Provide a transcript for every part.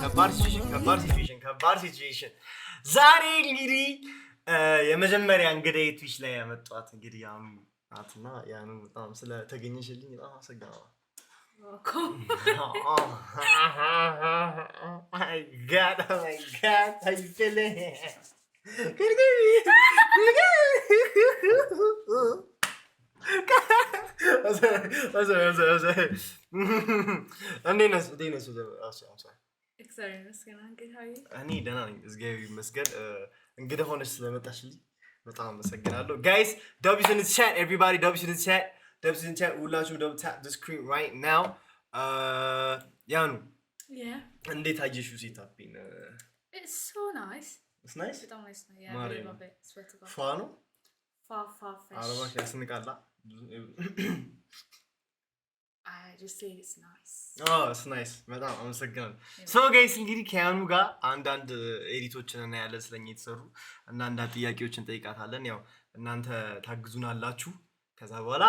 ከባድ ሲቹዌሽን ዛሬ እንግዲህ የመጀመሪያ እንግዲህ ትዊች ላይ ያመጣት እንግዲህ ያኑ ናትና ያኑ በጣም ስለተገኘሽልኝ በጣም አመሰግናለሁ። My God, how you feeling? እኔ ደህና ነኝ እግዚአብሔር ይመስገን። እንግዲህ ሆነሽ ስለመጣሽልኝ በጣም አመሰግናለሁ። ጋይስ W's in the chat, everybody, W's in the chat, W's in the chat. ሁላችሁም double tap the screen right now. ያኑ እንዴት አየሽው ሴታፒን? It's so nice. It's nice? በጣም nice ነው። Yeah, I love it. Swear to God. ፋ ነው? ፋ አረባሽ ያስንቃላ። I just say it's nice. Oh, it's nice. በጣም አመሰግናለሁ። So guys እንግዲህ ከያኑ ጋር አንዳንድ ኤዲቶችን እናያለን ስለኛ የተሰሩ እና አንዳንድ ጥያቄዎችን እንጠይቃታለን። ያው እናንተ ታግዙናላችሁ። ከዛ በኋላ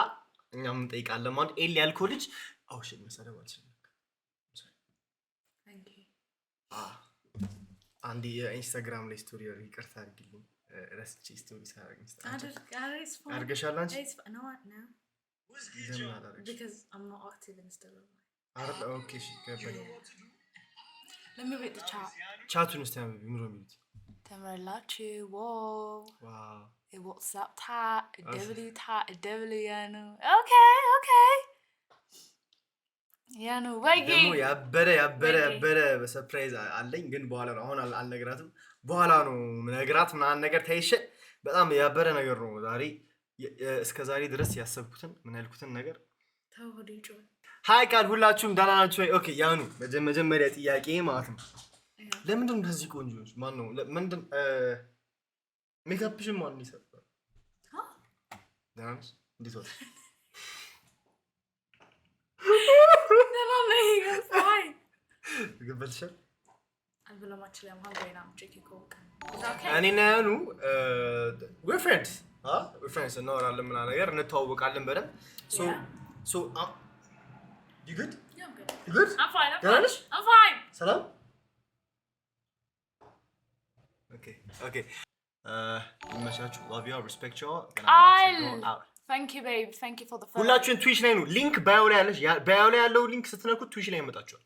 እኛም እንጠይቃለን ማለት ኤል ያልከው ልጅ እሺ መሰረው አልችልም። Thank you. አንድ የኢንስታግራም ላይ ስቶሪ ይቅርታ አድርግልኝ። ረስቼ ስቶሪ ሳደርግ አድርገሻል አንቺ? No. Because I'm not active in Instagram. Okay, ገባኝ። Let me read the chat. ቻቱን እስቲ አንብቢ። ምን ነው የሚሉት? ተመላችሁ ዋው ዋው WhatsApp tat, W ያኑ okay ያኑ ወይ ደግሞ ያበረ በሰርፕራይዝ አለኝ ግን በኋላ ነው አሁን አልነግራትም። በኋላ ነው ምነግራት ምናምን ነገር ታይሽ በጣም ያበረ ነገር ነው ዛሬ እስከ ዛሬ ድረስ ያሰብኩትን ምን ያልኩትን ነገር ታውዲጆ ሃይ ቃል ሁላችሁም ደህና ናችሁ ወይ? ኦኬ ያኑ መጀመሪያ ጥያቄ ማለት ነው ለምንድን ነው እንደዚህ ቆንጆች ማን ነው ምንድን ሜካፕሽን ማን ይሰራል? ዳንስ እንዴት ወጣ? ገበልሽ አልበላማች ላይ ማንገሪና ምጭኪ ኮክ እኔ እና ያኑ we're friends እናወራለን ምናምን ነገር እንተዋወቃለን በደንብ so you good? Yeah, I'm good. You good? I'm fine. ሰላም okay ይመቻችሁ love you respect you Thank you babe, thank you for the follow. ሁላችሁን ትዊች ላይ ነው ሊንክ ባዮ ላይ ያለሽ ባዮ ላይ ያለው ሊንክ ስትነኩት ትዊች ላይ ያመጣችኋል።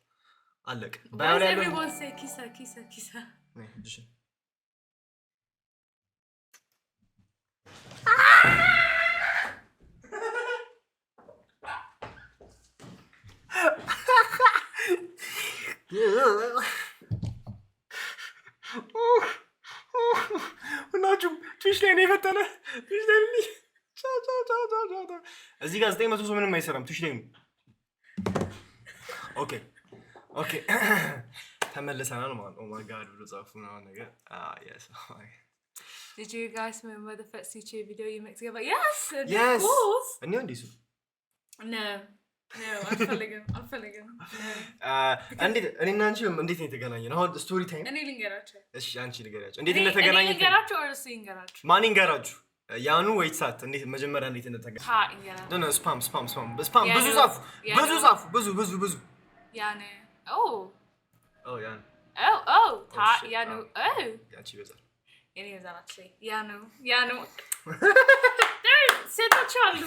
አለቀ ባዮ ላይ ያለው everyone say ኪሳ እሺ ሁላችሁም ትዊች ላይ ነው የፈጠነ ትዊች ላይ ነው እዚህ ጋር 900 ሰው ምንም አይሰራም ትዊች ላይ ነው። ኦኬ ተመለሰናል ማለት ነው። ማይ ጋድ ብሎ ጻፉ ነው ነገር yes Did you guys remember the first YouTube video you made together? Yes. Yes. Of course. እኔ እንዴት No, አልፈልግም እንዴት እኔና አንቺ እንዴት ነው የተገናኘነው? አሁን ስቶሪ ታይም እኔ ልንገራቸው። እሺ አንቺ ንገሪያቸው እንዴት እንደተገናኘን። እኔ ልንገራቸው ወይስ ይንገራቸው? ማን ይንገራችሁ? ያኑ ወይ ሳት እንዴት መጀመሪያ እንዴት እንደተገናኘን? ታ ይንገራቸው። ነው ስፓም ብዙ ጻፉ ብዙ ያኑ ታ ያኑ ያንቺ ይበዛል የኔ ይበዛል actually ያኑ ሴቶች አሉ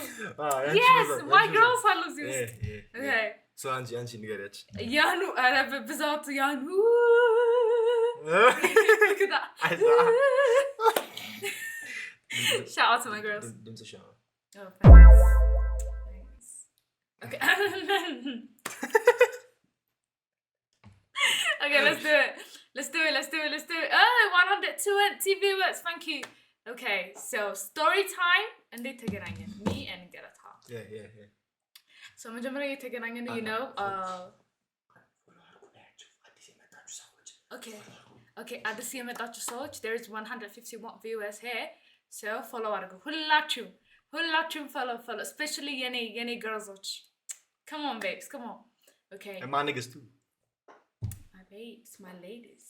yes my girls አሉ እዚህ ውስጥ okay so አንቺ ንገሪያቸው ያኑ ኧረ በብዛቱ ያኑ shout out to my girls ድምጽሽ ነው oh thanks okay okay let's do it 120 viewers thank you okay so story time እንዴት ተገናኘን me and Gerata yeah so መጀመሪያ የተገናኘን you know okay አዲስ የመጣችሁ ሰዎች there is 151 viewers here so follow አድርጉ ሁላችሁም follow especially የኔ girls come on babes come on okay and my niggas too my babes my ladies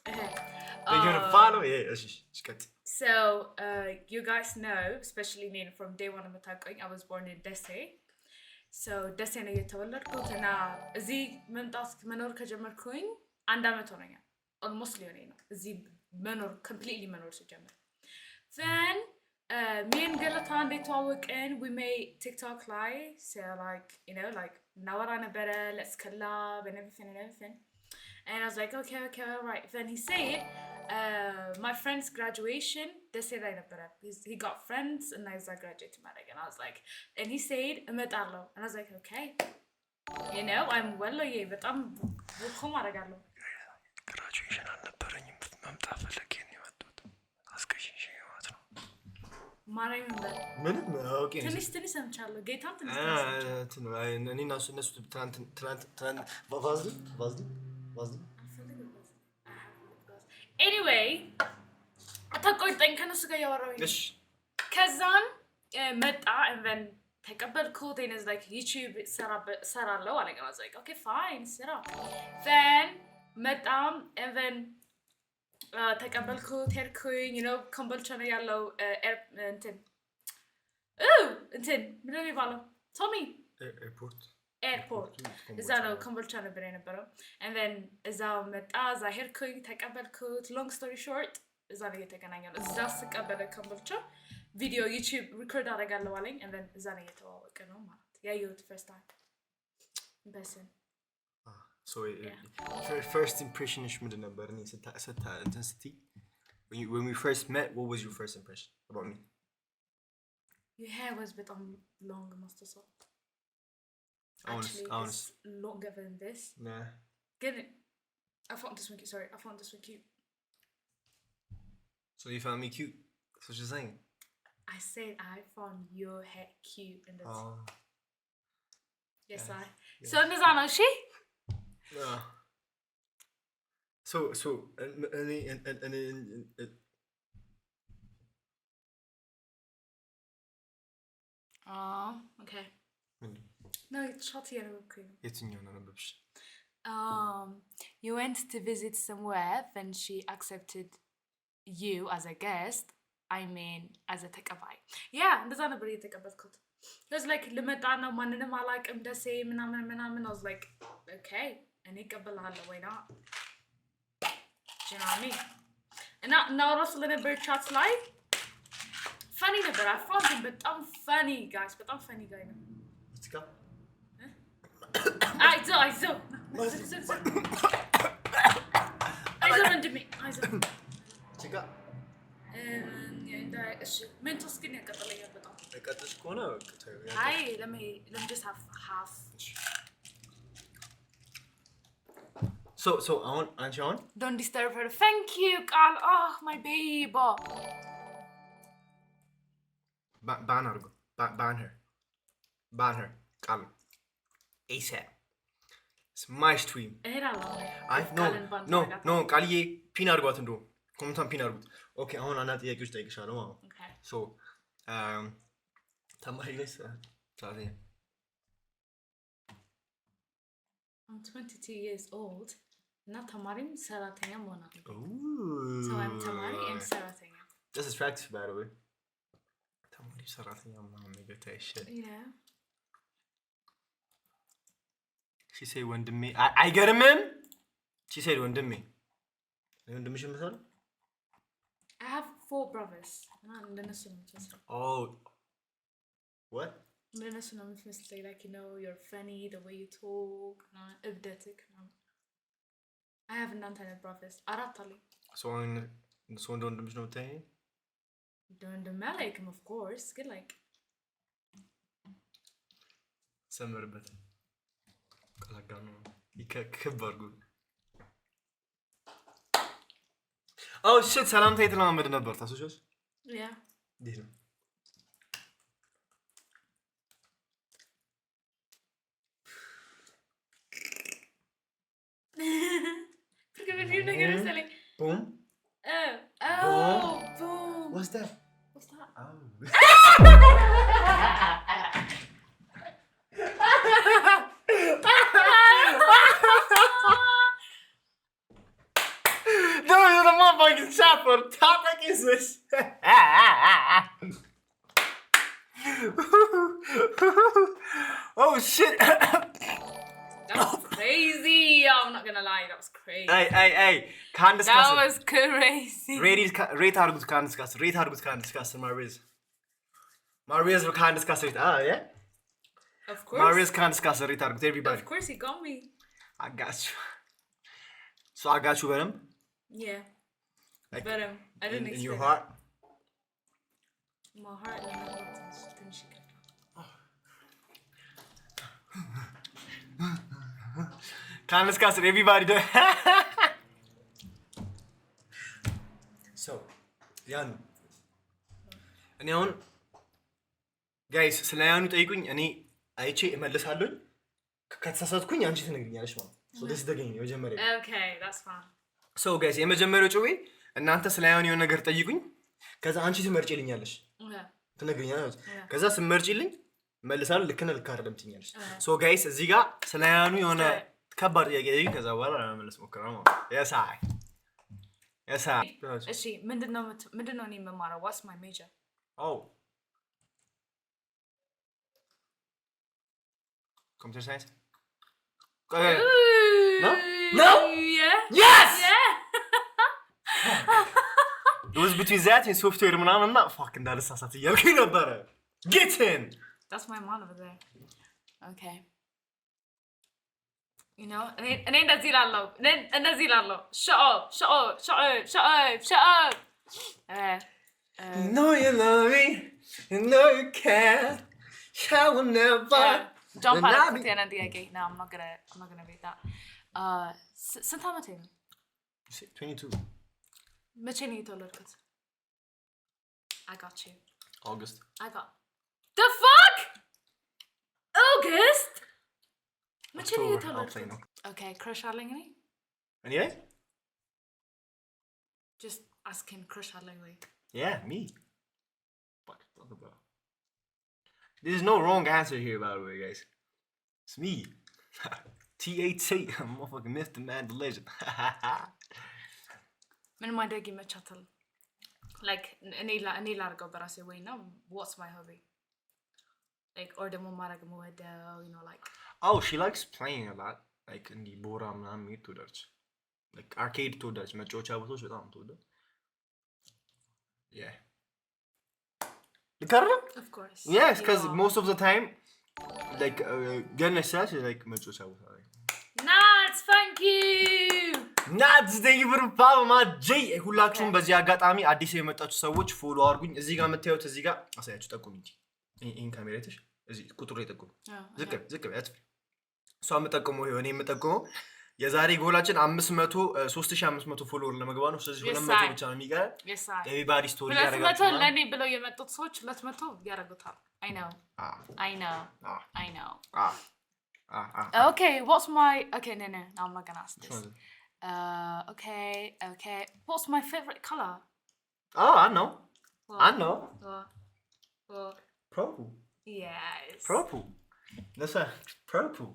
they're gonna follow yeah so you guys know especially me from day one of my I was born in Desi So ደሴ ነው የተወለድኩት እና እዚህ መምጣት መኖር ከጀመርኩኝ 1 አመት ሆነኛል almost ሊሆነኝ ነው እዚህ መኖር completely መኖር ሲጀምር then me and Galata they talk and we made TikTok live so like you know like nawara nabara let's collab and everything and I was like okay all right then he said my friend's graduation they said I nabara he got friends and I was like graduating and I was like and he said emetallo and I was like okay you know I'm well but I'm welcome aragallo graduation alነበረኝም መምጣት ፈለጌ ነው የመጣሁት አስቀሽሽ ማራይ ነበር ምንም ኦኬ ትንሽ ሰምቻለሁ ጌታም ትንሽ እኔና እነሱ ትናንት ባዝሊ anyway አታቆይጠኝ ከነሱ ጋር ያወራው እሺ ከዛን መጣ and then ተቀበልኩት and is like YouTube ሰራለው አለኝ I was like okay fine ሰራ then መጣም and then ተቀበልኩት ሄድኩኝ you know ኮምቦልቻ ነው ያለው እንትን ምን ነው የሚባለው ቶሚ ኤርፖርት እዛ ነው ኮምቦልቻ ነበር የነበረው and then እዛው መጣ እዛ ሄድኩኝ ተቀበልኩት long story short እዛ ነው የተገናኘነው እዛ ስቀበለ ኮምቦልቻ ቪዲዮ ዩቲዩብ ሪኮርድ አደርጋለሁ አለኝ and then እዛ ነው የተዋወቀ ነው ማለት ያየሁት first time በስን So first impression is ምንድን ነበር እኔ ስታ intensity when we first met what was your first impression about me your hair was bit on long must have so actually it's longer than this nah get it I found this one cute so you found me cute that's what you're saying I said I found your hair cute and that's yes I so እንደዛ ነው እሺ So okay no it's shot here የትኛው ነው ነብሽ you went to visit somewhere then she accepted you as a guest I mean as a ተቀባይ yeah እንደዛ ነበር የተቀበልኩት it was like ልመጣ ነው ማንንም አላቅም ደሴ ምናምን I was like okay እኔ እቀበልሃለሁ ወይና ጀናሚ እና ናውራስ ለነበር ቻት ላይ ፈኒ ነበር I found him በጣም funny guys በጣም funny guy ነው እስካ አይዞ ወንድሜ አይዞ ቺጋ እሺ ሜንቶስ ግን ያቀጥለኛል በጣም ያቀጥልሽ ከሆነ አይ let me just have half So አንቺ አሁን don't disturb her thank you ቃል oh my baby ban her ቃል ASAP it's my stream no ቃልዬ ፒን አድርጓት እንደው ኮሜንቷን ፒን አድርጉት ኦኬ አሁን አንድ ጥያቄዎች ጠይቅሻለሁ ማለት okay so ተማሪ ነሽ ታዲያ I'm 22 years old እና ተማሪም ሰራተኛ መሆን አለብኝ so I'm ተማሪ and ሰራተኛ this is practice by the way ተማሪ ሰራተኛ ምናምን ነገር ታይሽል yeah she say ወንድሜ አይገርምም she said ወንድሜ ወንድምሽ ምሳል I have 4 brothers እንደነሱ ነው የምትመስለው oh what እንደነሱ ነው የምትመስለው like you know you're funny the way you talk እብደትክ I have እናንተ አይነት brothers 4 አለኝ so ወንድምሽ ነው የምታይ ወንድሜ አላይክም of course ግን like ሰምርበት ቀላጋኑ ይከከባርጉ oh shit ሰላምታ የተለማመድ ነበር ታሶሽ yeah ዲህ ነው You're not gonna say like boom boom what's that oh no you're the motherfucking chopper topic is this Oh shit! That was crazy. I'm not gonna lie, that was crazy. Hey. Can't discuss That it. was crazy. Rate አድርጉት can't discuss. Rate አድርጉት can't discuss. Mariz can't discuss it. Yeah? Of course. Mariz can't discuss it. Rate አድርጉት everybody. Of course, he got me. I got you. So I got you በደንብ? Yeah. Like, But I didn't in expect your that. heart? My heart and my heart didn't shake it. Can't discuss it. Everybody do. So, ያን እኔ አሁን ጋይስ ስለ ያኑ ጠይቁኝ እኔ አይቼ እመልሳለሁ ከተሳሳትኩኝ አንቺ ትነግሪኛለሽ ማለት ነው ደስ ደገኝ የመጀመሪያው Okay, that's fine. ሶ ጋይስ የመጀመሪያው ጭዌ እናንተ ስለ ያኑ የሆነ ነገር ጠይቁኝ ከዛ አንቺ ትመርጪልኛለሽ Yeah. ትነግሪኛለሽ ከዛ ስመርጪልኝ መልሳለሁ ልክ ነህ ልክ አይደለም ትኛለሽ ሶ ጋይስ እዚህ ጋር ስለ ያኑ የሆነ ከባድ ጥያቄ ጠይቁኝ ከዛ በኋላ ለመመለስ ሞክራለሁ ማለት ነው Yes, I. እሺ ምንድነው እኔ የምማረው? What's my major? Oh. Computer science? Okay. No? No? Yeah. Yes! Yeah. It was between that and software ምናምን እና fuck እንዳልሳሳት እያልኩኝ ነበረ. Get in! That's my mom over there. Okay. You know, እኔ እንደዚህ እላለሁ. Shut up. No, you love me. You know you care. I will never. Jump out of the ጥያቄ. No, I'm not gonna read that. ስንት ዓመቴ ነው? 22. መቼ ነው የተወለድኩት? I got you. August. The fuck? August? መቼ ነው የተወለድኩት? Okay, crush አለኝ እኔ? እኔ ላይ? Just ask him crush አለኝ ወይ? Yeah, me. Fuck, talk about. There's no wrong answer here, by the way, guys. It's me. THC. I'm motherfucking Mr. Man, the legend. ምን ማድረግ ይመቻታል? Like እኔ ላድርገው በራሴ ወይ ነው? What's my hobby? Like or ደግሞ ማድረግ የምወደው, you know, like. Oh, she likes playing a lot. Like in the ቦራ ምናምን መሄድ ትወዳለች. Like arcade ትወዳለች. መጫወቻ ቦታዎች በጣም ትወዳለች. Yeah. Ricardo? Of course. Yes, because most of the time, like, goodness says, like, መጫወቻ ቦታ ላይ. Nats, thank you. Nats, thank you for the follow, my J. ሁላችሁም በዚህ አጋጣሚ አዲስ የመጣችሁ ሰዎች ፎሎ አድርጉኝ። እዚህ ጋር የምታዩት እዚህ ጋር አሳያችሁ ጠቁም እንጂ ይሄን ካሜራ አይተሽ እዚህ ቁጥሩ ላይ ጠቁም። ዝቅ አትፍሪ። እሷ የምጠቀመው ይሄ እኔ የምጠቀመው የዛሬ ጎላችን 3500 ፎሎወር ለመግባት ነው። ስለዚህ 200 ብቻ ነው የሚቀር። ኤቭሪባዲ ስቶሪ ያደርጋችሁ 200 ለኔ ብለው የመጡት ሰዎች 200 ያደርጉታል። I know. Okay, what's my okay no I'm not gonna ask this. Okay. What's my favorite color? Oh, I know. What? Purple. Yes. Purple. That's a purple.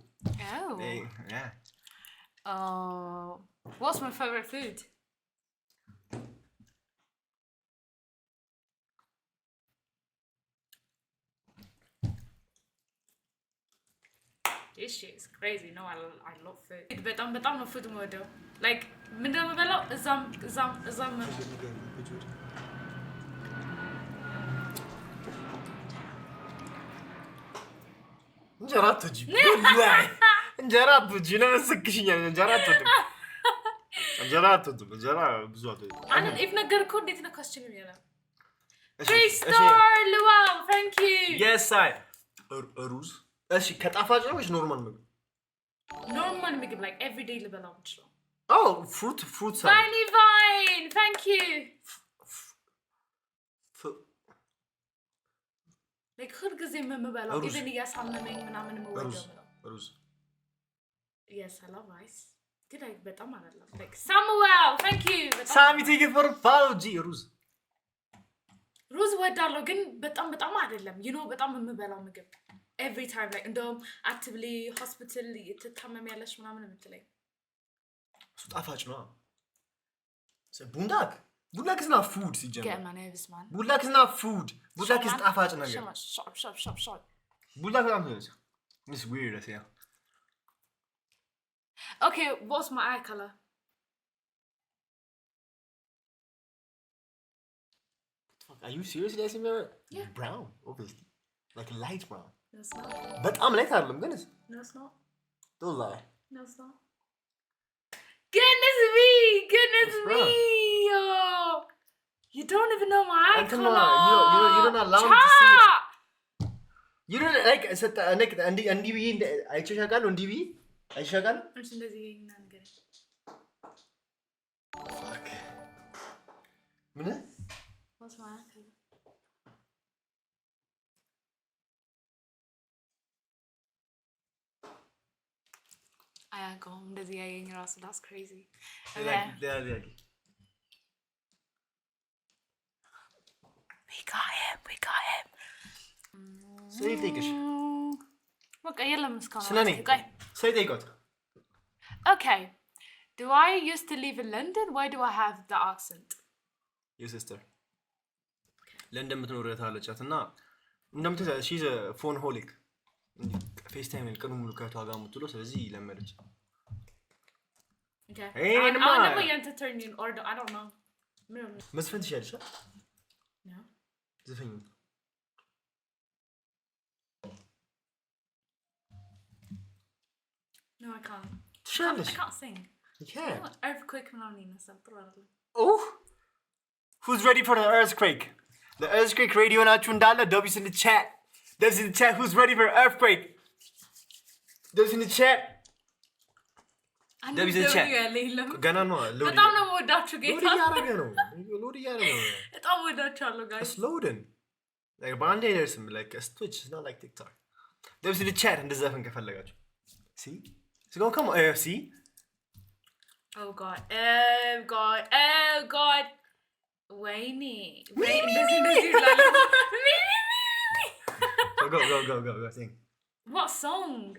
Oh. Yeah. What's my favorite food? This shit is crazy. No, I love food. በጣም ነው food የምወደው. Like ምንድን ነው የምበላው? እዛም እንጀራ አትወጂ እንጀራ አትወጂ ነው መስክሽኛል እንጀራ አትወድም እንጀራ ብዙ አትወድም አንን if ነገርኩ እንዴት ነው ካስችልኝ ያለው Tristar Luau thank you Yes I ሩዝ እሺ ከጣፋጭ ነው ወይስ ኖርማል ምግብ like every day ልበላው እንችላለን Oh fruit salad Vine thank you like ሁል ጊዜ የምበላው even እያሳመመኝ ምናምን የምወደው ሩዝ Yes I love rice ግን like በጣም አይደለም like Samuel thank you Sami thank you for follow G ሩዝ ወዳለሁ ግን በጣም አይደለም you know በጣም የምበላው ምግብ every time like እንደውም አትብሊ hospital ትታመሚያለሽ ምናምን የምትለኝ እሱ ጣፋጭ ነው ቡንዳክ is not food ሲጀምር get my nervous man ቡላክ is not food ቡላክ is ጣፋጭ ነገር shop ቡላክ በጣም ነው It's weird, yeah. Okay, what's my eye color? Are you seriously asking me? Yeah. Brown, obviously. Like light brown. No, it's not. But I'm light አይደለም ግን No, it's not. don't lie. No, it's not. Goodness me! Goodness What's me! wrong? Oh, you don't even know my eye Until color. now, you don't allow me to see it. Cha! You don't like እንዲህ ብዬ አይቼሽ አውቃለሁ እንዲህ ብዬ አይቼሽ አውቃለሁ እሺ እንደዚህ ይሄን ነገር fuck ምን What's my eye color? አያውቀውም እንደዚህ ያየኝ ራሱ that's crazy. Okay. We got him. ሰይ ጠይቅሽ በቃ የለም እስካሁን ስለኔ ሰይ ጠይቆት Okay. Do I used to live in London? Why do I have the accent? Your sister. ለንደን የምትኖር ታለቻት እና እንደምትለው she's a phone holic. ፌስ ታይም ቀኑ ሙሉ ከቷ ጋር የምትውለው ስለዚህ ለመደች Okay. I never entertaining or I don't know. መስፈን ትችያለሽ? No. ዘፈኝ No, I can't. ትችያለሽ? I can't sing. You can. Earthquake ምናምን ይነሳል ጥሩ አይደለም. Oh! Who's ready for the earthquake? The earthquake radio ናችሁ እንዳለ W's in the chat. W's in the chat. Who's ready for earthquake? W's in the chat. W's in the chat. ገና ነው ሎዲ. በጣም ነው ወዳችሁ ጌታ. ሎዲ ያረገ ነው. ሎዲ ያረገ ነው. በጣም ወዳችኋለሁ guys. Sloden. Like band there's some like a Twitch, it's not like TikTok. W's in the chat እንደዘፈን ከፈለጋችሁ. See? It's going to come on. See? Oh god. Oh god. Oh god. ወይኔ እንደዚህ ይላል go sing. What song?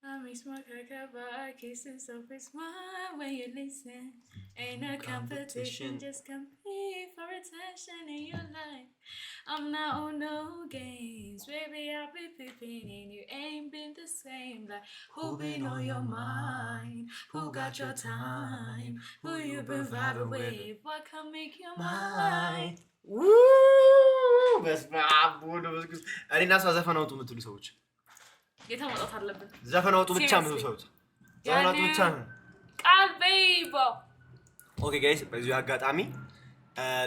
I miss my cocoa kisses so smile when you listen. Ain't no competition, just compete for attention in your life. I'm not on no games, baby. I've been peeping and you ain't been the same. Like who been on your mind? Who got your time? Who you been vibing with? What can make you mine? Woo! በስመ አብ ወወልድ ወመንፈስ ቅዱስ እኔና እሷ ዘፈን አውጡ የምትሉ ሰዎች ጌታ መጣት አለብን። ዘፈን አውጡ ብቻ የምትሉ ሰዎች ዘፈን አውጡ ብቻ ነው ቃል ቤይቦ ኦኬ ጋይስ በዚህ አጋጣሚ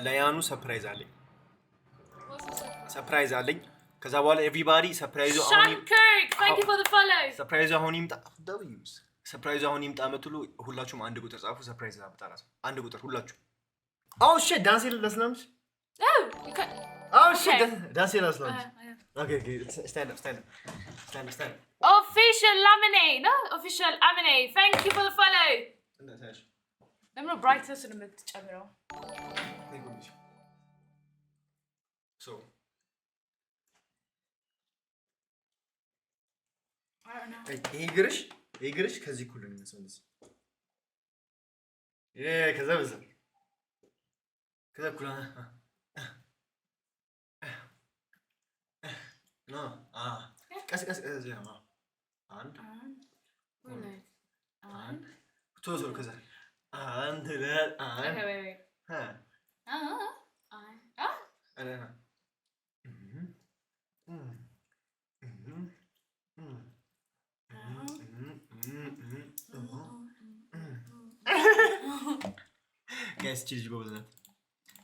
ለያኑ ሰርፕራይዝ አለኝ ሰርፕራይዝ አለኝ ከዛ በኋላ ኤቭሪባዲ ሰርፕራይዙ አሁን ሻንከርክ thank you for the follow ሰርፕራይዙ አሁን ይምጣ W's ሰርፕራይዙ አሁን ይምጣ የምትሉ ሁላችሁም አንድ ቁጥር ጻፉ ሰርፕራይዝ አመጣላችሁ አንድ ቁጥር ሁላችሁ Oh shit ዳንስ ለስናምሽ Oh, you can. Oh shit, that's it. That's lunch. Okay, stand up. Official laminate, no? Official laminate. Thank you for the follow. I'm not brightest in the mid channel. So. I don't know. Hey, Girish, ከዚህ ኩል ነው እንደዚህ ከዛ በዛ ከዛ ኩል No, ቀስ እዚህ ነው አንድ ሁለት አንድ ቶሎ ከዛ አንድ ሁለት አንድ Okay, wait. Guys, ቺ ልጅ ጎበዝ ናት።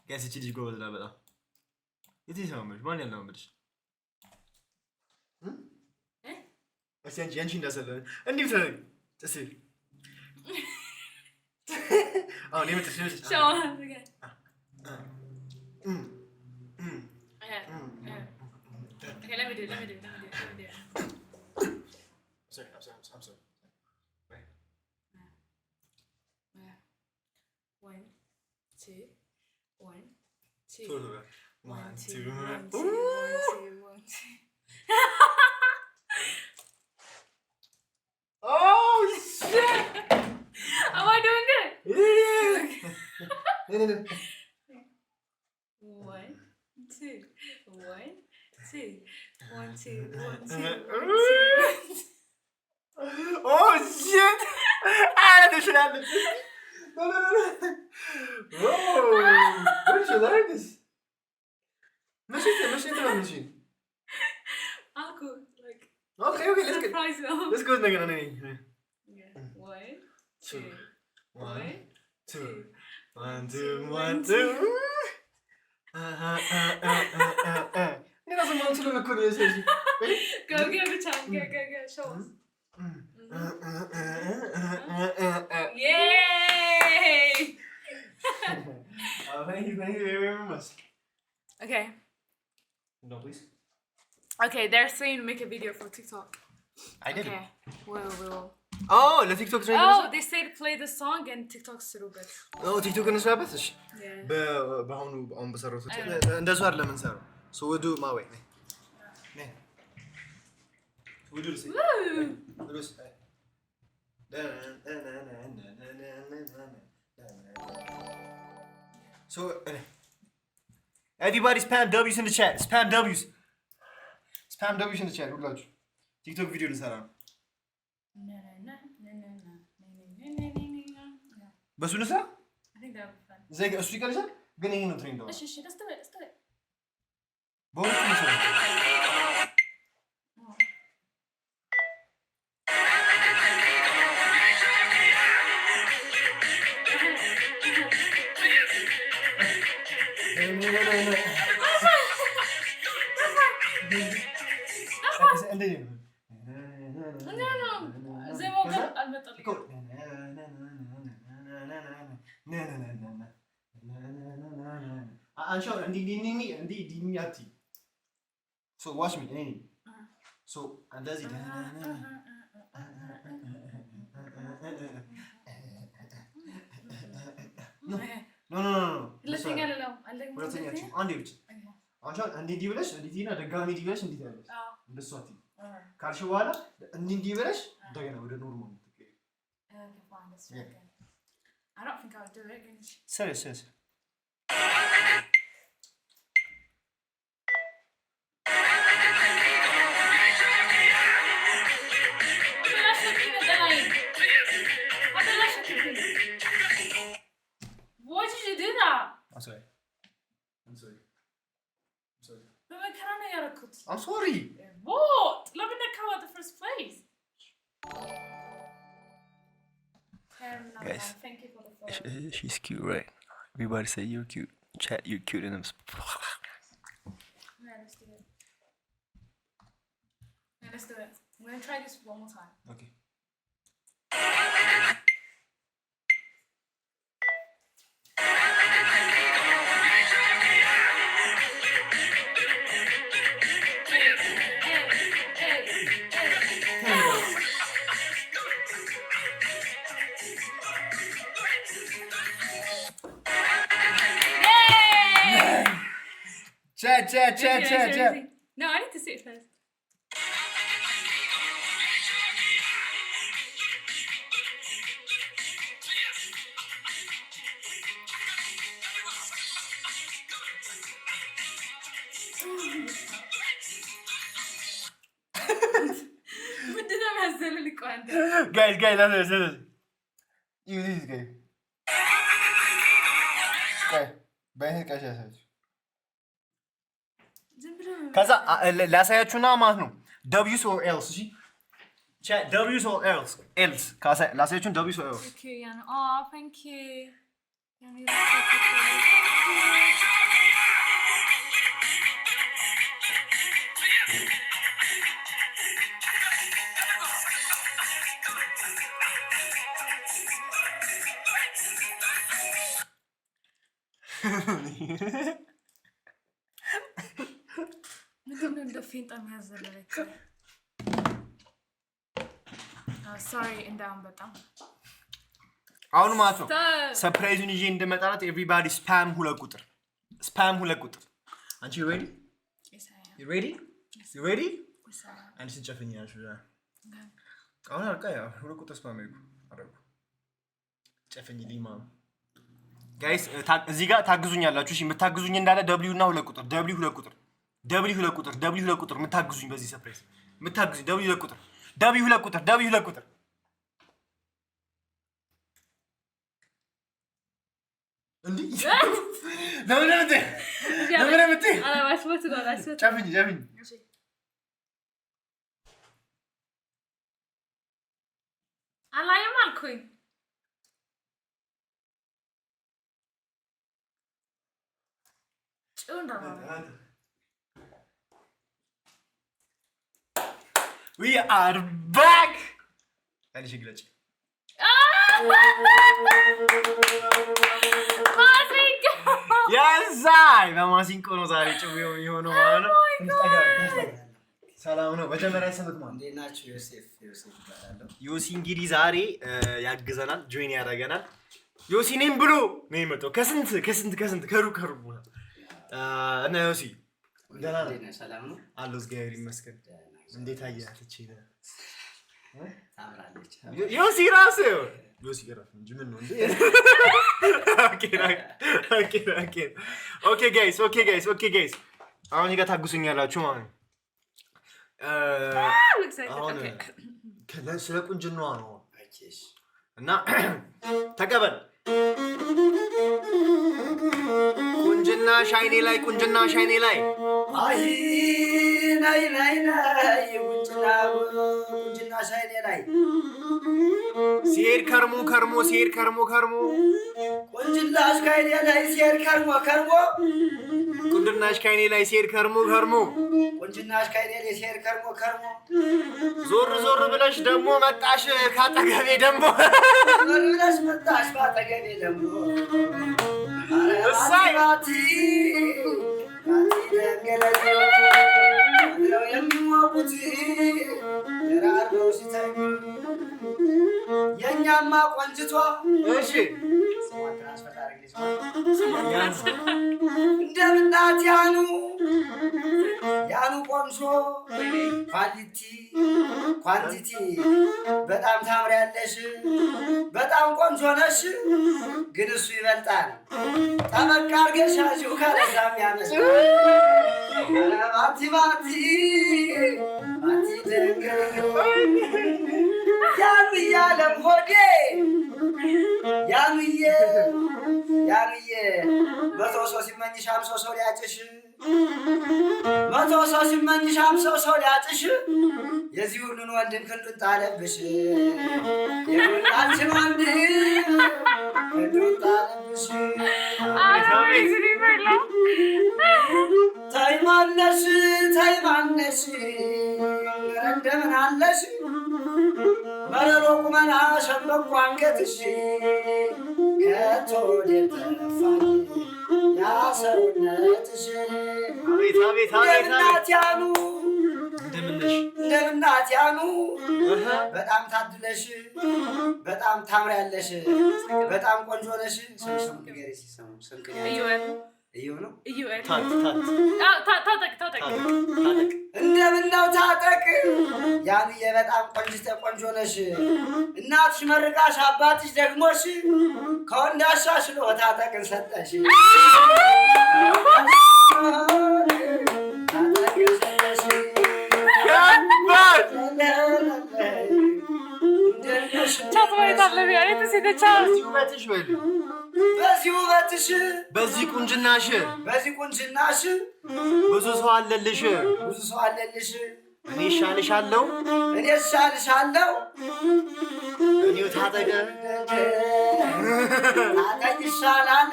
Guys, ቺ ልጅ ጎበዝ ናት በጣም የት ይሰማሽ ማን ያለው ምልሽ እስቲ አንቺ እንዳሰለ እንዴት ነው እሺ አሁን ለምን Show us again. Okay, let me do it. Sorry, I'm sorry. Wait. Yeah. 1, 2, 1, 2. 1, 2. 1, 2. Oh shit! Am I doing good? Yeah. No. 1, 2, 1, 2, 1, two, 1, 2, 1, 2. Oh shit! Ah, this should happen. No. Whoa! What you like this? Machine. Uncle, like. Okay, let's go. Surprise them. Let's go again. Yeah. 1, 2, 1, 2. 1, 1, 2, 1, 2. Nie na zamącu na koniec. Go, give it a chance. Go. Show us. Yay! Thank you very much. Okay. No, please. Okay, they're saying make a video for TikTok. I did Okay. Will. Oh, ለቲክቶክ ትሬንድ Oh, they said play the song and TikTok ስሩበት. ቲክቶክ እንስራበት። እሺ Yeah. በአሁኑ በሰሩት እንደሱ አይደለም እንሰራው። So we do my way. We do this. Woo! So everybody spam W's in the chat. Spam W's in the chat. ሁላችሁ ቲክቶክ ቪዲዮ ልሰራ ነው። በሱ ልስራ? I think that would be fun. ዘጋ እሱ ይቀርሻል ግን ይሄ ነው ትሬንድ ነው። እሺ let's do it. በሁለት ልስራ። So watch me. So እንደዚህ No. ሁለተኛ አንዴ ብቻ አንቺ እንዲህ ብለሽ እንዲህ ደጋሚ እንዲህ ብለሽ እንዲህ ያለሽ እንደሱ አትይ ካልሽ በኋላ እንዲህ ብለሽ እንደገና ወደ ኖርማል ትቀየሪ። I don't think I'll do it. Serious. Why did you do that? I'm sorry. I'm I'm sorry. What? Let me come at the first place. Guys, thank you for the follow. she's cute, right? Everybody say you're cute. Chat, you're cute in them. Yeah, let's do it. Yeah, let's do it. We're gonna try this one more time. Okay. Chat. No, I need to sit first. Guys, listen. You this guy. በይሄ ከዛ ላሳያችሁና ማለት ነው W's or else እሺ chat W's or else ላሳያችሁን W's or else Thank you, Yana. Oh, thank you. ምንድነው እንደ ፌንጣ የሚያዘለለች? ሶሪ እንዳውም በጣም አሁን ማለት ነው ሰርፕራይዙን ይዤ እንደመጣላት ኤቭሪባዲ ስፓም ሁለት ቁጥር አንቺ you ready አንቺ ትጨፍኛለሽ አሁን አልቃ ያው ሁለት ቁጥር ስፓም አደረጉ ጨፍኝልኝ ማለት ጋይስ እዚህ ጋር ታግዙኛላችሁ እሺ የምታግዙኝ እንዳለ W እና ሁለት ቁጥር ደብሊው ሁለት ቁጥር የምታግዙኝ በዚህ ሰርፕራይዝ የምታግዙኝ ደብሊው ሁለት ቁጥር እንዴ ለምን አላስወት ነው ጨፍኝ አላየም አልኩኝ We are back! And she glitch. Yes, በማሲንቆ ነው ዛሬ ጭው የሆነው ማለት ነው። ሰላም ነው። መጀመሪያ ስምት ማን እንዴናችሁ? ዮሴፍ ይባላል። ዮሲ እንግዲህ ዛሬ ያግዘናል፣ ጆይን ያደርገናል። ዮሲ ነኝ ብሎ ነው የመጣው ከስንት ከሩቅ እና ዮሲ ደህና ነህ? ሰላም ነው አለው። እግዚአብሔር ይመስገን። እንዴት አያት እቺ ታምራለች። ዮሲ ራስ ዮሲ ገራፍ እንጂ ምን ነው እንዴ? ኦኬ ጋይስ አሁን ይጋ ታግሱኛላችሁ ማለት ነው። አሁን ስለ ቁንጅናዋ ነው እና ተቀበል ቁንጅና ሻይኔ ላይ አይ ናይ ቁንጅና ሻይኔ ላይ ሲሄድ ከርሞ ቁንጅናሽ ካይኔ ላይ ሲሄድ ከርሞ ቁንጅናሽ ካይኔ ላይ ሲሄድ ከርሞ ቁንጅናሽ ካይኔ ላይ ሲሄድ ከርሞ ዞር ብለሽ ደግሞ መጣሽ ካጠገቤ ደግሞ እሳይ የኛማ ቆንጅቷ እሺ እንደምናት ያኑ ቆንጆ ኳንቲቲ በጣም ታምሪያለሽ፣ በጣም ቆንጆ ነሽ፣ ግን እሱ ይበልጣል። ጠበቅ አድርገሽ ያዢው ካለዛም ያመስል ባቲ ያኑ እያለም ሆዴ ያኑዬ መቶ ሰው ሲመኝሽ 50 ሰው ሊያጭሽ የዚህ ሁሉን ወንድን ክንዱን ጣለብሽ የሁላችን ወንድን ክንዱን ጣለብሽ። ተይማነሽ እንደምን አለሽ መረሮ ቁመና ሸምበቆ አንገትሽ ከቶ ደተፋኝ ያ ሰውነትሽ እንደምናት ያኑ በጣም ታድለሽ፣ በጣም ታምሪያለሽ፣ በጣም ቆንጆ ነሽ። ስም ንገሪኝ። እንደምነው ታጠቅ ያንዬ በጣም ቆንጆ ነሽ። እናትሽ መርቃሽ አባትሽ ደግሞሽ ከወንድ አሻሽሎ ታጠቅን ሰጠሽ። በዚህ ውበትሽ በዚህ ቁንጅናሽ ብዙ ሰው አለልሽ እኔ እሻልሻለሁ እኔው ታጠቅ ይሻላል።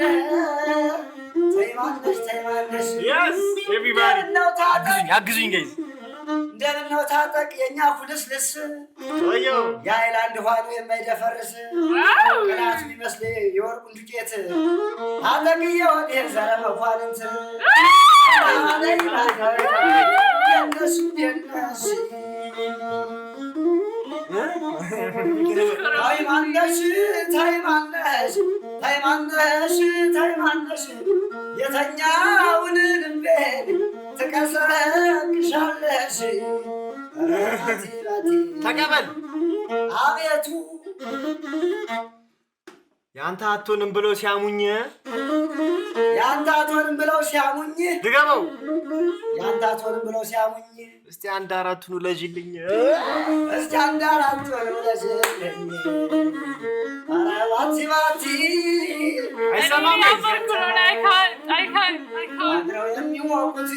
ተይማነሽ yes everybody አግዙኝ ጋይስ እንደምነው ታጠቅ የኛ ኩልስልስ የአይላንድ ውሃ ነው የማይደፈርስ ቅናት የሚመስል የወርቁን ዱቄት ታጠቅዬ ወዲህ ዘረ መኳንንት ታይማነሽ የተኛውን ልቤን ትቀሰቅሻለሽ። ተቀበል አቤቱ ያንተ አትሆንም ብሎ ሲያሙኝ ያንተ አትሆንም ብለው ሲያሙኝ ድገመው ያንተ አትሆንም ብለው ሲያሙኝ እስቲ አንድ አራቱን ለጅልኝ እስቲ አንድ አራቱን ለጅልኝ አራባቲ ባቲ አይሰማም አድረው የሚሞቁት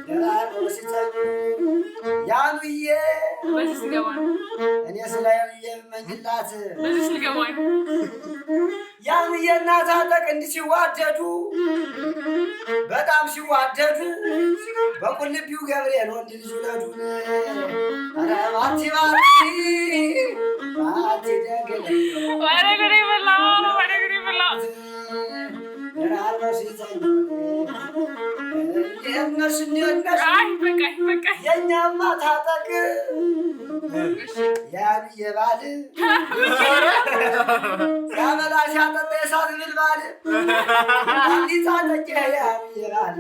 ደራርበው ሲተኙ ያኑዬ እኔ ስለ ያኑዬ የምመኝላት ያኑዬ እና ታጠቅ እንዲህ ሲዋደዱ በጣም ሲዋደዱ በቁልቢው ገብርኤል ወንድ ልጅ ወለዱን ኧረ ባቲ ባቲ ደግል ደራርበው ሲተኙ የእኛማ ታጠቅ ያኑዬ ባል ሲያበላ ሲያጠጣ የሳት ብል ባል እንዲህ ታጠቅ ያኑዬ ባል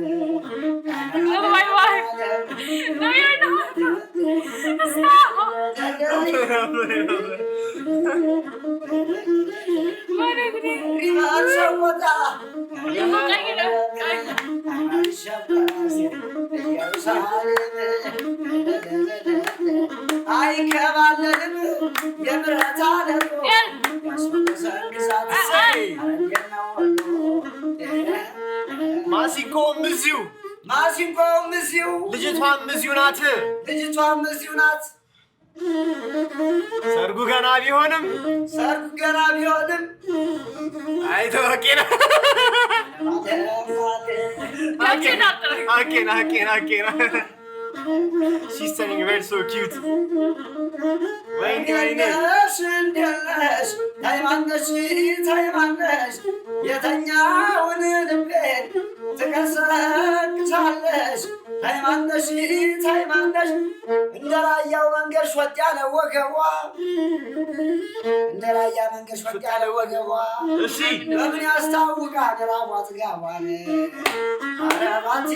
ሪባን ሸወጣ አይከባለልም የምሕረት ዓለም ማሲንቆውም እዚሁ ልጅቷም እዚሁ ናት ሰርጉ ገና ቢሆንም አይተወቂና አኬና She's turning red, so cute. የተኛውን ልቤን ትቀሰቅሳለሽ ሃይማኖትሽ እንደ ራያው መንገድ ሾጥ ያለ ወገቧ እሺ በምን ያስታውቃል ራቧ ጥጋቧን ኧረ ባቲ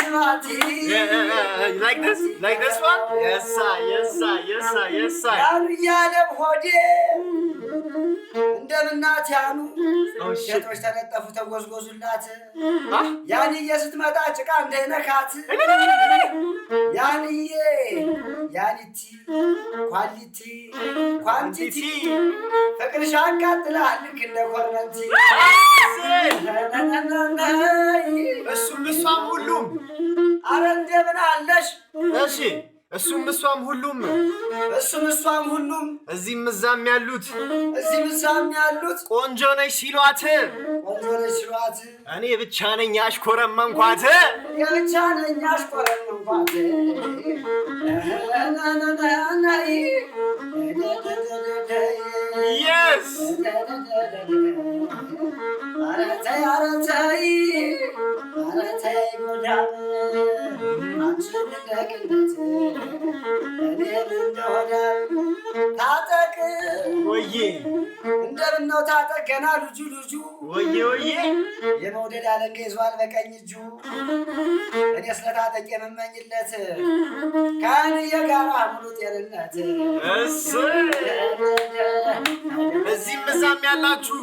like this one? Yes sir. ያለ ሆዴ እንደምናት ያኑ ሴቶች ተነጠፉ ተጎዝጎዙላት ያንዬ ስትመጣ ጭቃ እንዳይነካት ያኒቲ ኳንቲቲ ፍቅርሽ ያቃጥላል ልክ እንደ ኮረንቲ እሱም እሷም ሁሉም አረ እንደምን አለሽ እሺ እሱም እሷም ሁሉም እዚህም እዛም ያሉት ቆንጆ ነሽ ሲሏት እኔ ብቻ ነኝ ያሽኮረመንኳት yes ታጠቅ ወዬ እንደምነው ታጠቅ ገና ልጁ ወዬ የመውደድ አለንጋ ይዟል በቀኝ እጁ እኔ ስለታጠቅ የምመኝለት ከአንዬ ጋር ሙሉ ጤንነት እዚህም እዛም ያላችሁ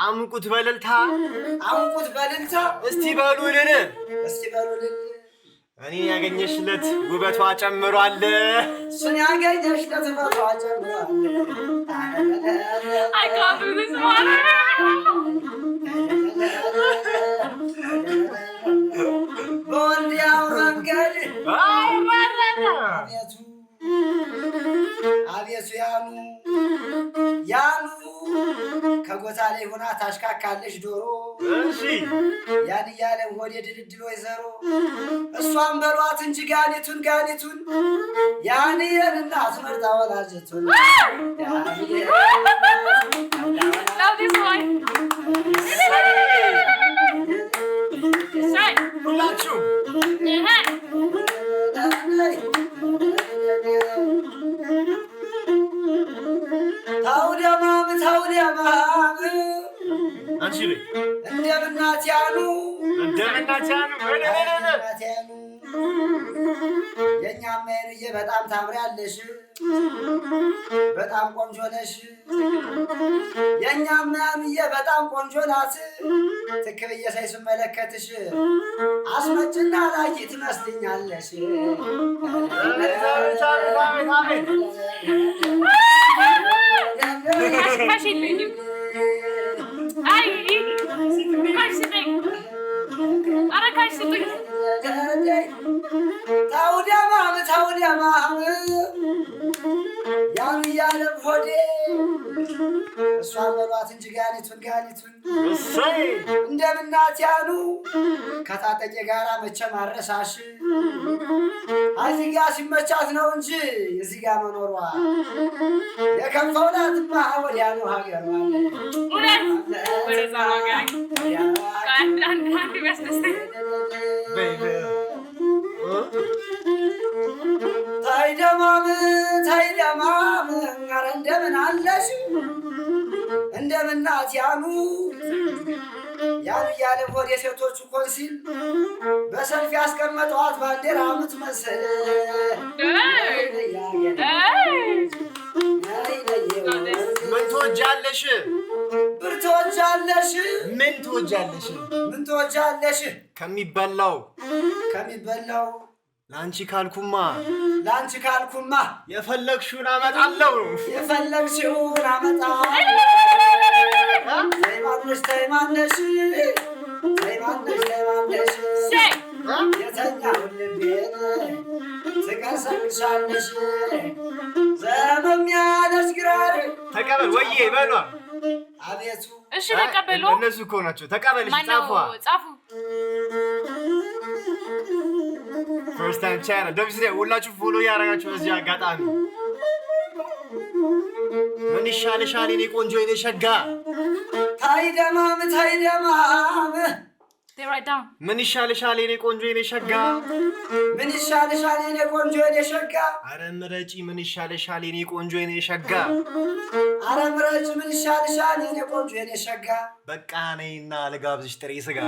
አሙቁት በልልታ እስቲ በሉልን እኔ ያገኘሽለት ውበቷ ጨምሯል በወልዲያው መንገድ አቤቱ ያኑ ከጎታ ላይ ሆና ታሽካካለሽ ዶሮ ያን እያለ ወደ ድልድል ወይዘሮ እሷን በሏት እንጂ ጋኒቱን ያን የእናት መርጣ ወላጅቱን ሁላችሁ ታውዲያማም አንቺ ልጅ እንደምናት ያኑ የኛም ማይንዬ በጣም ታምሪያለሽ በጣም ቆንጆ ነሽ የኛም ማይንዬ በጣም ቆንጆ ናት ትክብዬ ሳይስመለከትሽ አስመጭና ላቂ ትመስልኛለሽ ታውደማም ያን ያለም ሆዴ እሷን በሏት እንጂ ጋኒቱን እንደምናት ያሉ ከታጠቄ ጋራ መቼ ማረሳሽ እዚህ ጋ ሲመቻት ነው እንጂ እዚህ ጋ መኖሯ የከፋውናትማ ወዲያ ነው ሀገሯ ታይደማም ኧረ እንደምን አለሽ እንደምናት ያኑ ያለ ወደ ሴቶቹ ኮንሲል በሰልፍ ያስቀመጠዋት ባንዲራ ምትመስል ምን ትወጃለሽ ምን ትወጃለሽ ከሚበላው ላንቺ ካልኩማ የፈለግሽውን አመጣለሁ ተይማነሽ የተኛውን ልቤን ትቀሰቅሻለሽ ዘመም ያለሽ ግራር ተቀበል ወዬ በሏ አቤቱ እሺ ተቀበሉ እነሱ እኮ ናቸው ተቀበልሽ ጻፉ First time channel. ደብስሬ ሁላችሁ ፎሎ ያደረጋችሁ በዚህ አጋጣሚ ምን ይሻልሻል የኔ ቆንጆ የኔ ሸጋ ታይደማም They write down. ምን ይሻልሻል የኔ ቆንጆ የኔ ሸጋ አረ ምረጪ ምን ይሻልሻል የኔ ቆንጆ የኔ ሸጋ በቃ ነይና ልጋብዝሽ ጥሬ ስጋ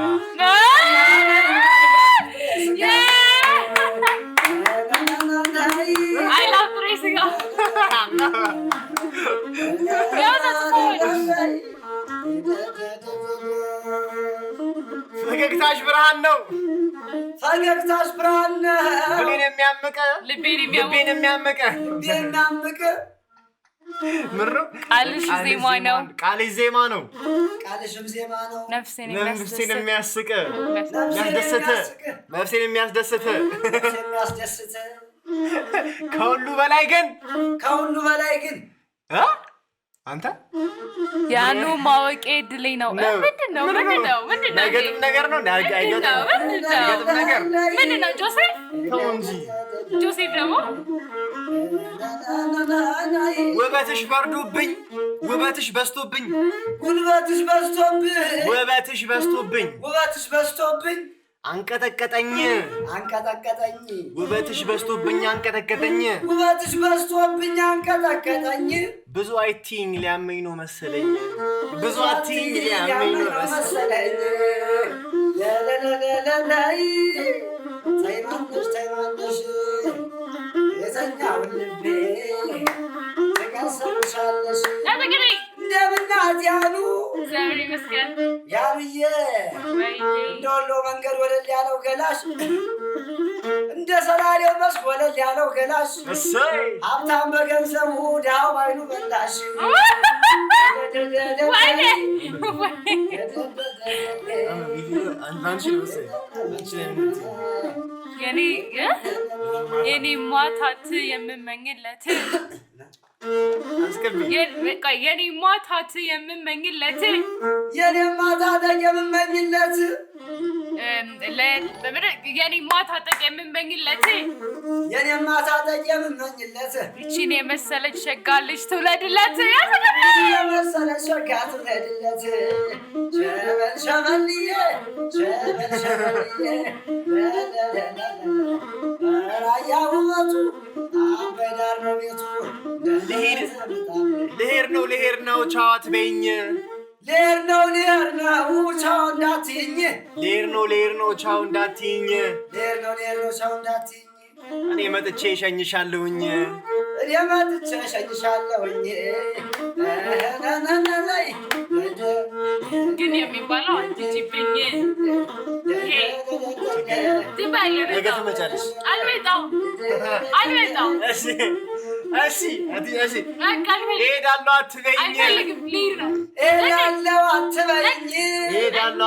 I love racing. ፈገግታሽ ብርሃን ነው ልቤን የሚያምቅ ምሩ ቃልሽ ዜማ ነው ነፍሴን የሚያስቅ ነፍሴን የሚያስደስት ከሁሉ በላይ ግን አንተ ያኑ ማወቄ ድሌ ነው ምንድነው ነገር ነው ምንድነው ጆሴፍ ደግሞ ውበትሽ በዝቶብኝ አንቀጠቀጠኝ ውበትሽ በዝቶብኝ አንቀጠቀጠኝ ብዙ አይቲኝ ሊያመኝ ነው መሰለኝ ተይማነሽ የተኛውን ልቤ ትቀሰቅሻለሽ እንደምናት ያሉዬ እንደ ወሎ መንገድ ወለል ያለው ገላሽ እንደ ሰላሌው መስክ ወለል ያለው ገላሽ ሀብታም በገንዘቡ ድሃው ባይኑ በላሽ የኔ ማታት የምመኝለት የኔ ማታት የምመኝለት የኔ ማታት የምመኝለት የኔ ማታጠቅ የምመኝለት ይቺን የመሰለች ሸጋ ልጅ ትውለድለት የመሰለች ሸጋ ትውለድለት ሸበልዬ ራያ ውበቱ አበዳር ነው ቤቱ ልሄድ ነው ቻው አትበይኝ ልሄድ ነው ቻው እንዳትይኝ እኔ መጥቼ እሸኝሻለሁኝ እኔ መጥቼ እሸኝሻለሁኝ ግን የሚባለው አንቺብኝ ነገ ትመጫለሽ አልመጣም እሺ እሄዳለሁ አትበይኝ አይፈልግም ልሂድ ነው እሄዳለሁ አትበይኝ እሄዳለሁ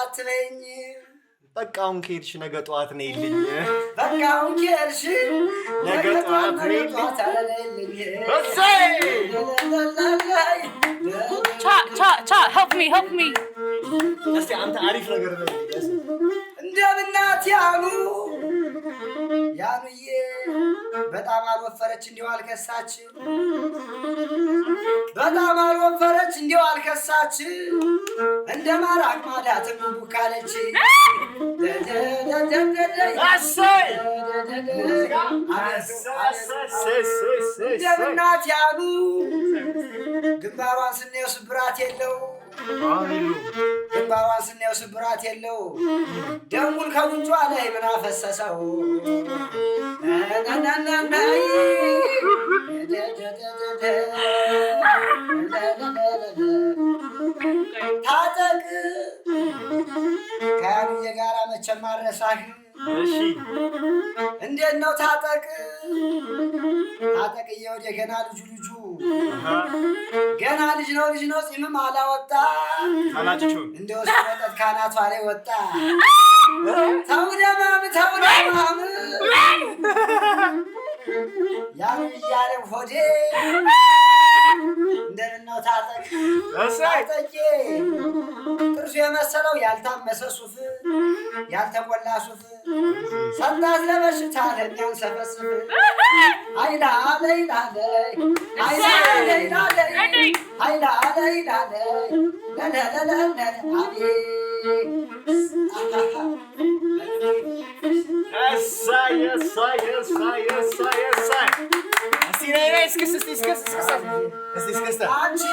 አትበይኝ በቃ አሁን ከሄድሽ ነገ ጠዋት ነይልኝ በቃ አሁን ከሄድሽ ነገ ጠዋት ነይልኝ help me እስቲ አንተ አሪፍ ነገር ነው እንደምናት ያኑዬ በጣም አልወፈረች እንዲሁ አልከሳች በጣም አልወፈረች እንዲሁ አልከሳች እንደ ማራቅ ማዳትም ቡካለች እንደምናት ያኑ ግንባሯን ስናየው ስብራት የለው ግንባሯን ስናየው ስብራት የለው ደሙን ከጉንጯ ላይ ምን አፈሰሰው ታጠቅ ከያኑዬ ጋራ መቼም አልረሳህ እንዴት ነው ታጠቅ ወደ ገና ልጁ ገና ልጅ ነው ፂምም አላወጣ እንደው ሲወጣት ካናቷ ላይ ወጣ ተውደማም ያኑ እያለ ሆዴ እንደምነው ታጠቄ ጥርሱ የመሰለው ያልታመሰ ሱፍ ያልተቆላ ሱፍ ሰጣት ለበሽታ ለሚያንሰፈስፍ አንቺ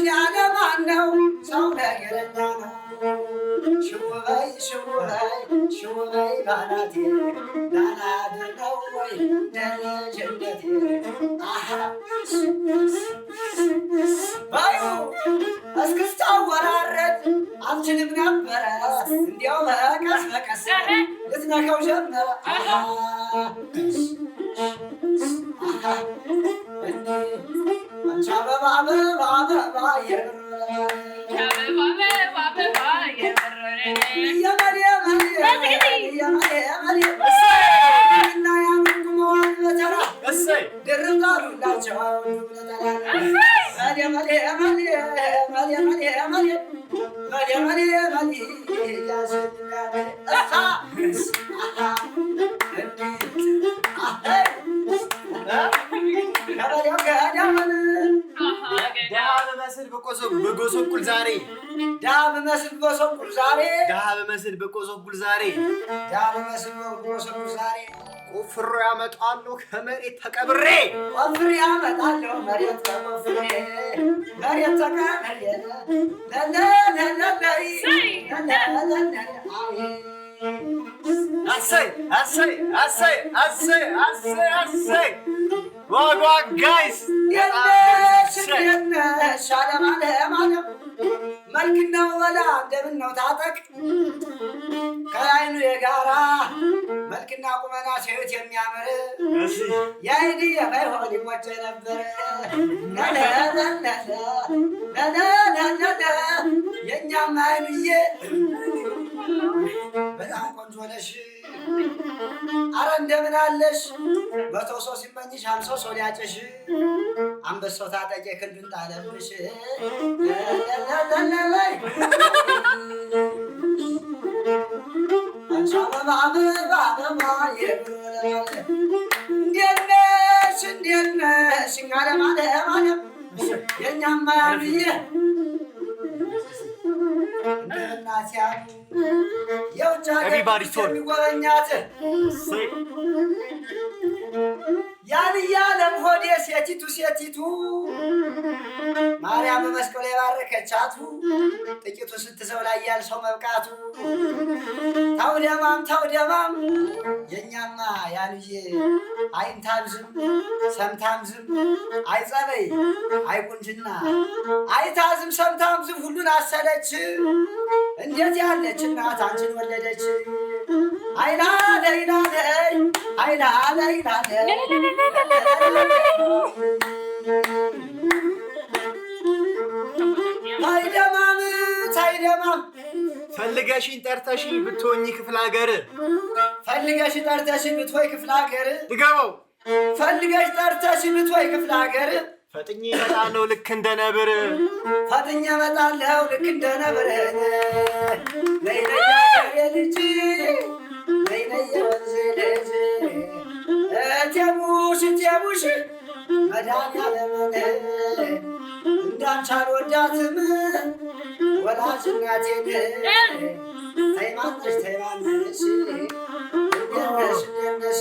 ያለማን ነው ሰው ነገረኛ ነው ሽውበይ ባናቴ ዳናድር ነው ወይ ደልጅነቴ ባዩ እስክስታው ወራረድ አልችልም ነበረ እንዲያው በቀስ ልትነከው ጀመረ አንቺ አበባ በጎሰቁል ዛሬ ቆፍሮ ያመጣለሁ ከመሬት ተቀብሬ መሬት ተቀብሬ አሰይ ዋጓ ጋይስ አለም መልክና ወላ እንደምነው ታጠቅ ከአይኑ የጋራ መልክና ቁመና ሲዩት የሚያምር የአይዲ የባይሆን ይሞቼ ነበር የእኛም አይኑዬ በጣም ቆንጆ ነሽ አረ እንደምን አለሽ መቶ ሰው ሲመኝሽ 50 ሰው ሊያጨሽ አንበሳው ታጠቄ ክንዱን ጣለብሽ አንቺ አበባ እንዴት ነሽ አለም የእኛማ ያሉዬ እንደናት ያሉ የውጭ ሀገር የሚጎበኛት ያን ያለም ሆዴ ሴቲቱ ማርያም በመስቀል የባረከቻቱ ጥቂቱ ስትሰው ላይ ያልሰው መብቃቱ ታውደማም የኛማ ያንዬ አይንታምዝም ሰምታምዝም አይጸበይ አይቁንጅና አይታዝም ሰምታምዝም ሁሉን አሰለች እንዴት ያለች እናት አንቺን ወለደች አይላ ታይደማም ፈልገሽኝ ጠርተሽኝ ብትሆኚ ክፍለ ሀገር ድገመው ፈልገሽ ጠርተሽኝ ብትሆኚ ክፍለ ሀገር ፈጥኜ እመጣለሁ ልክ እንደ ነብር ነይ ልጅ ነይ የወንዝ ልጅ እቴሙሽ መድኃኒዓለምን እንዳንቺ አልወዳትም ወላጅ እናቴን ተይማነሽ እንደነሽ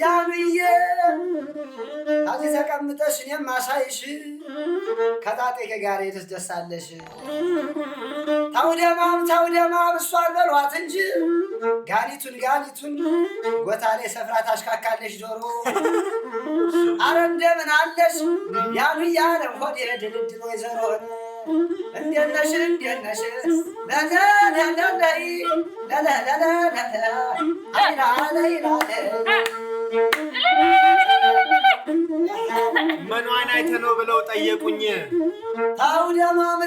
ያኑዬ ከዚህ ተቀምጠሽ እኔም ማሳይሽ ከጣጤ ጋር ትደሳለሽ ታውደማም እሷን በሏት እንጂ ጋኒቱን ጎታ ላይ ሰፍራ ታሽካካለሽ ዶሮ አረ እንደምን አለሽ ያኑዬ አለም ሆዴ ድልድል ወይዘሮ እንደነሽ ምኗን አይተህ ነው ብለው ጠየቁኝ ታውደማም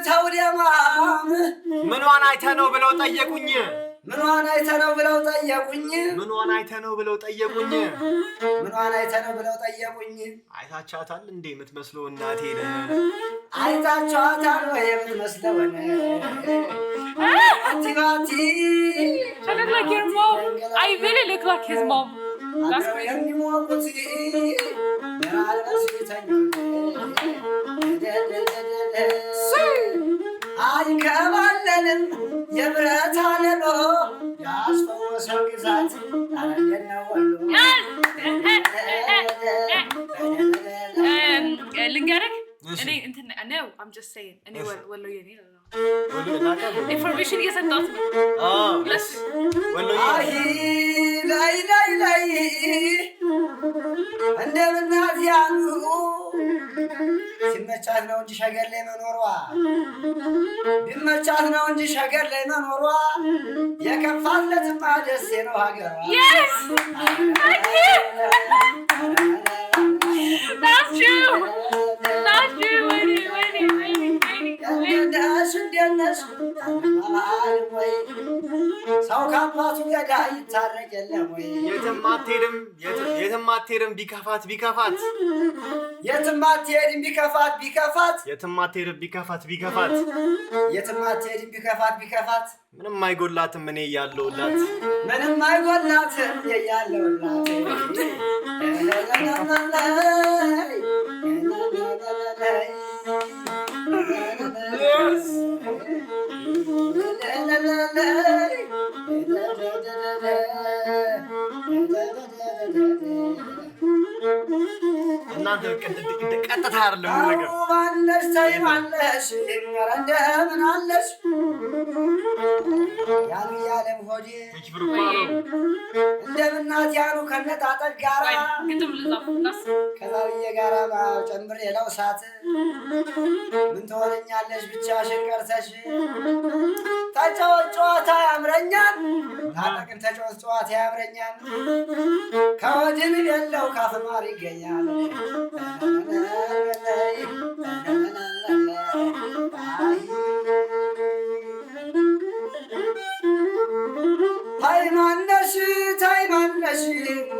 ምኗን አይተህ ነው ብለው ጠየቁኝ አይታቻታል እንዴ የምትመስለው እናቴን አይታቻታል ወይ የምትመስለው አቲባቲ I look like your mom. I really look like his mom. That's crazy. አይንከባለልም የብረት አለሎ ያስፈወሰው ግዛት ልንገርህ No, I'm just saying. Anyway, ወሎ የኔ ነው. ኢንፎርሜሽን እየሰጠሁት ነው. ወሎ ላይ እንደምናት ያሉ ሲመቻት ነው እንጂ ሸገር ላይ መኖሯ ቢመቻት ነው እንጂ ሸገር ላይ መኖሯ የከፋለትማ ደሴ ነው ሀገሯ. Yes! That's true! That's true! ሰው ከአባቱ ገዳ ይታረቅ የለም ወይ? የትም አትሄድም ቢከፋት ምንም አይጎላትም እኔ እያለሁላት እናንተ ቀጥታ አይደለም ነገር ማነሽ ታይማለሽ እንደምን አለሽ ያሉ ያለም ሆዴ እንደምናት ያሉ ከነጣጠቅ ጋራ ከዛብዬ ጋራ ጨምር የለው ሳት ምን ትሆነኛለሽ ብቻሽን ቀርተሽ ተጫወት ጨዋታ ያምረኛል ታጠቅን ተጫወት ጨዋታ ያምረኛል ከወድን የለው ካፍማር ይገኛል ታይማነሽ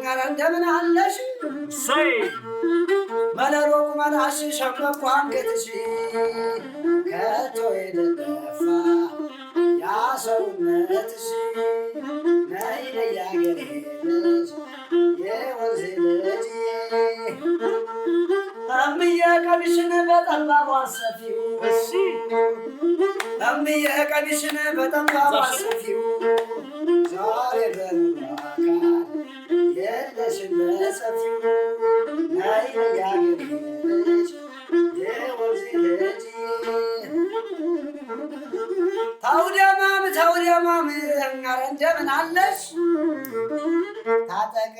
ኧረ እንደምን አለሽ መለሎ ቁመናሽ ሸምበቆ አንገትሽ ከቶ የደፋ ያ ሰውነትሽ ነይ ያገሬ ልጅ የወንዝ ልጅ እምዬ ቀሚስሽን በጠባቧ ሰፊው እምዬ ቀሚስሽን በጠባቧ ሰፊው ዛሬ በሙሉ አካል የለሽም በሰፊው ነይ ያገሬ ታውደማም ኧረ እንደምን አለሽ ታጠቅ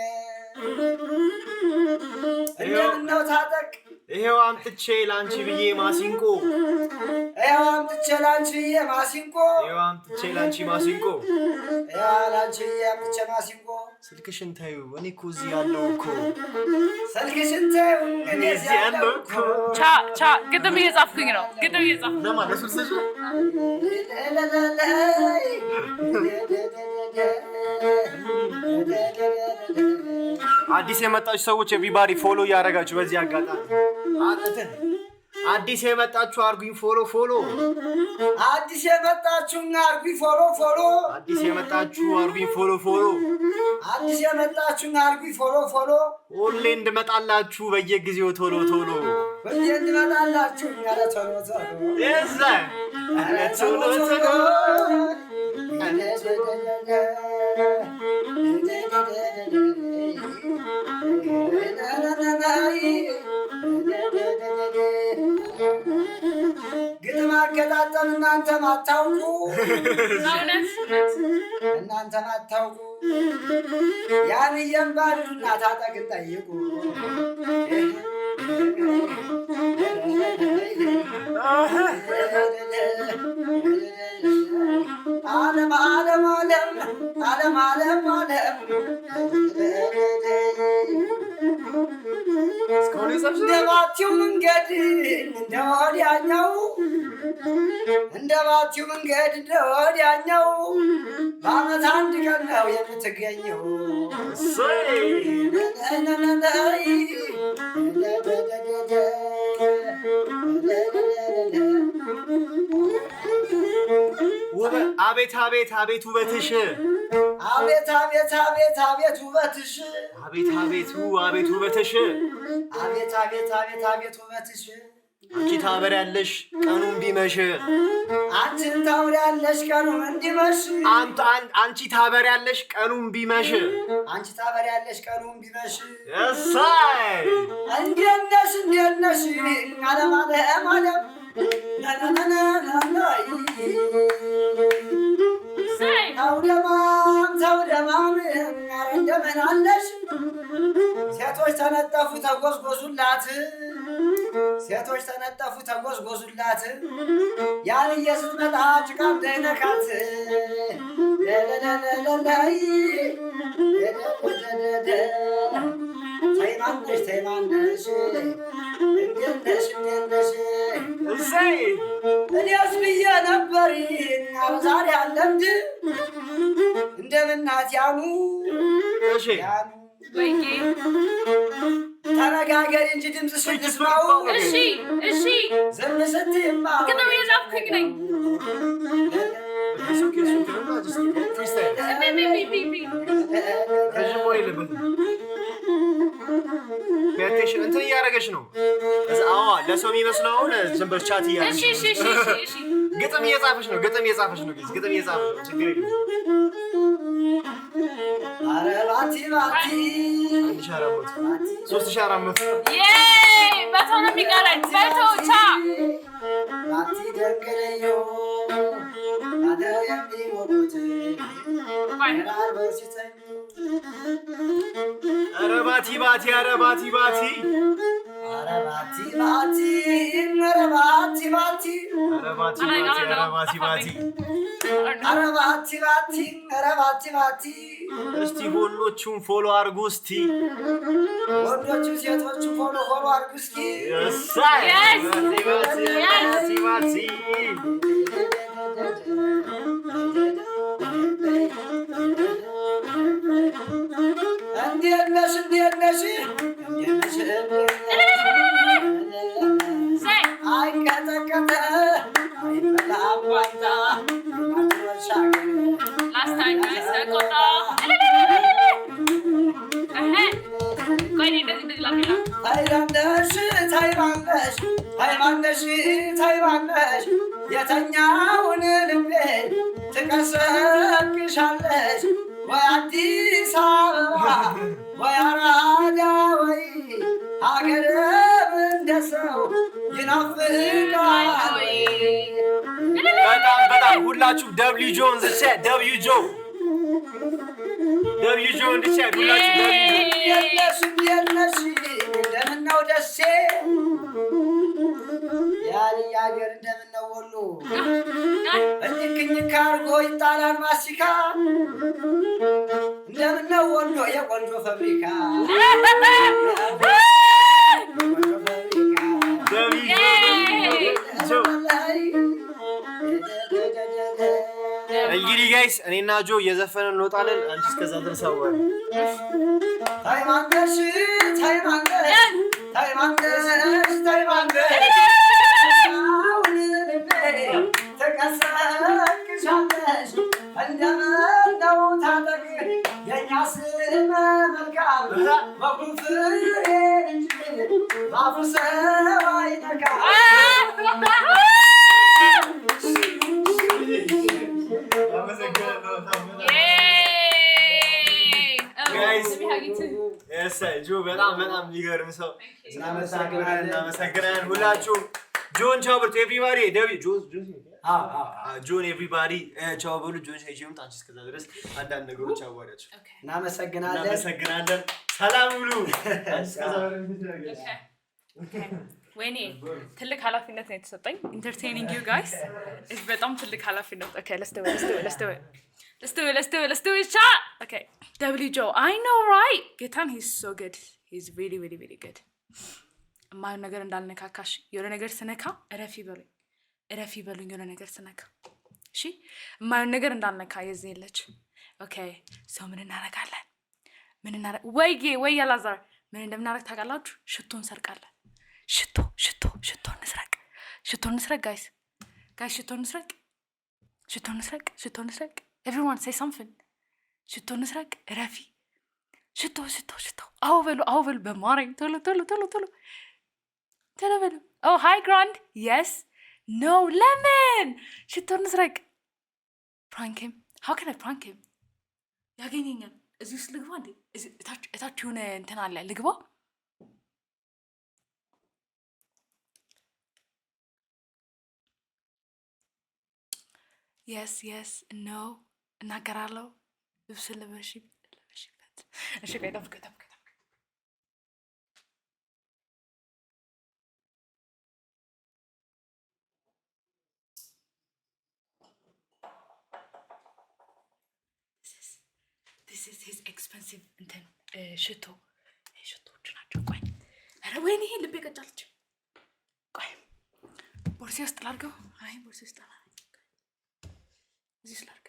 እንደምነው ታጠቅ ይሄው አምጥቼ ላንቺ ብዬ ማሲንቆ ይሄው አምጥቼ ላንቺ ብዬ ማሲንቆ ስልክሽን ታዩ እኔ እኮ እዚህ ያለው እኮ እኔ እዚህ ያለው እኮ ቻ ግጥም እየጻፍኩኝ ነው ለማለት ወሰሽ አዲስ የመጣችሁ ሰዎች ኤቭሪባዲ ፎሎ እያደረጋችሁ በዚህ አጋጣሚ አዲስ የመጣችሁ አርጉኝ ፎሎ አዲስ የመጣችሁ አርጉኝ ፎሎ ሁሌ እንድመጣላችሁ በየጊዜው ቶሎ ግጥም አገጣጠም እናንተ ማታውቁ ያን የምባሉና ታጠቅን ጠይቁ ዓለም እንደባቲው መንገድ እንደወዲያኛው በዓመት አንድ ቀን ነው የምትገኘው አቤት ውበትሽ አቤት ውበትሽ አንቺ ታበሪያለሽ ቀኑን ቢመሽ አንቺ ታበሪያለሽ ቀኑን ቢመሽ እሰይ እንዴት ነሽ ዓለም ታውደማም እንደምን አለሽ ሴቶች ተነጠፉ ተጎዝጎዙላት ያንየ ስትመጣ ጭቃ እንዳይነካት ተይማነሽ እንዴት ነሽ እኔስ ብዬ ነበር ዛሬ አለምድ እንደምናት ያኑ ተነጋገሪ እንጂ ድምፅሽ ልስማው እሺ ዝም ስትይማ ግጥም እየጻፍኩኝ ነኝ እንትን እያደረገች ነው ለሰው የሚመስለውን ዝም ብለሽ ቻት እያደረገች ግጥም እየጻፈች ነው ችግር የለም ኧረ ባቲ 3400 መቶ ነው የሚቀረኝ ባቲ ደንገለዮ አደው የሚሞቁት ኧረ ባቲ እስቲ ወንዶቹን ፎሎ አድርጉ እስቲ ወንዶቹ ሴቶቹ ፎሎ አድርጉ እስኪ እንዴት ነሽ አይቀጠቀጠ አይበላም ዋንታ ታይባለሽ የተኛውን ልቤ ትቀሰቅሻለሽ ወይ አዲስ አበባ ወይ አራዳ ወይ ሀገረ እንደሰው ይናፍቃል በጣም ሁላችሁ W Joe in the chat W Joe in the chat ሁላችሁ የለሽም እንደምነው ደሴ ያኔ ያገር እንደምነው ወሎ እንክኝ ካርጎ ይጣላል ማስቲካ እንደምነው ወሎ የቆንጆ ፋብሪካ እንግዲህ ጋይስ እኔና ጆ እየዘፈንን እንወጣለን። አንቺ እስከዛ ድረስ አወሪ ታይማንደሽ ተቀሰቅሻለሽ እንደምነው ታጠቅ የእኛ ስም መልካም በኩፍሬ እንጂ ባፉ ሰው አይነካም ጆ በጣም የሚገርም ሰው እናመሰግናለን ሁላችሁ ጆን ቻው በሉ ኤቭሪባዲ ጆን ኤቭሪባዲ ቻው በሉ ጆን ሻይጂም ታንቺ እስከዛ ድረስ አንዳንድ ነገሮች አዋሪያችሁ እናመሰግናለን ሰላም ሁሉ ወይኔ ትልቅ ኃላፊነት ነው የተሰጠኝ ኢንተርቴይኒንግ ዩ ጋይስ እስ በጣም ትልቅ ኃላፊነት ኦኬ let's do it chat okay W Joe I know right Getan he's so good he's really good ማን ነገር እንዳልነካካሽ የሆነ ነገር ስነካ እረፊ በሉኝ የሆነ ነገር ስነካ እሺ ማን ነገር እንዳልነካ የዘለች ኦኬ ሰው ምን እናረጋለን ወይ ያላዛር ምን እንደምናረግ ታውቃላችሁ ሽቶን ሰርቃለን ሽቶ እንስረቅ guys ሽቶ እንስረቅ everyone say something ሽቶ እንስረቅ ረፊ ሽቶ አዎ በሉ በማረኝ ቶሎ በሉ oh hi grand yes no lemon ሽቶ እንስረቅ prank him how can I prank him ያገኘኛል እዚህ ውስጥ ልግባ እንዴ እታች የሆነ እንትን አለ ልግባ yes no እናገራለሁ ልብስ ለበሽበት እሺ ቆይ ጠብቅ this is his expensive እንትን ሽቶዎች ናቸው ቆይ ኧረ ወይኔ ይሄ ልቤ ቀጫለች ቆይ ቦርሴ ውስጥ ላድርገው አይ ቦርሴ ውስጥ This is like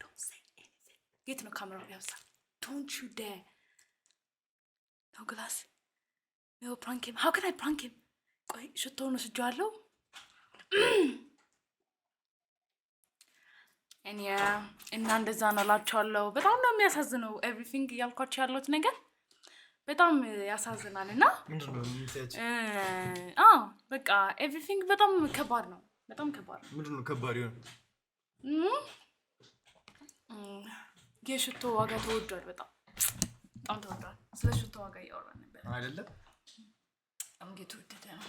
don't say anything. Get no camera outside. Don't you dare. No glass. No prank him. How can I prank him? ቆይ ሽቶውን ወስጄዋለሁ እና እንደዛ ነው እላችኋለሁ በጣም ነው የሚያሳዝነው everything እያልኳቸው ያለሁት ነገር በጣም ያሳዝናል እና ምንድነው የምትያቸው በቃ everything በጣም ከባድ ነው ምንድነው ከባድ ይሆን የሽቶ ዋጋ ተወዷል በጣም ተወዷል ስለ ሽቶ ዋጋ እያወራን ነበር አይደለም በጣም እየተወደደ ነው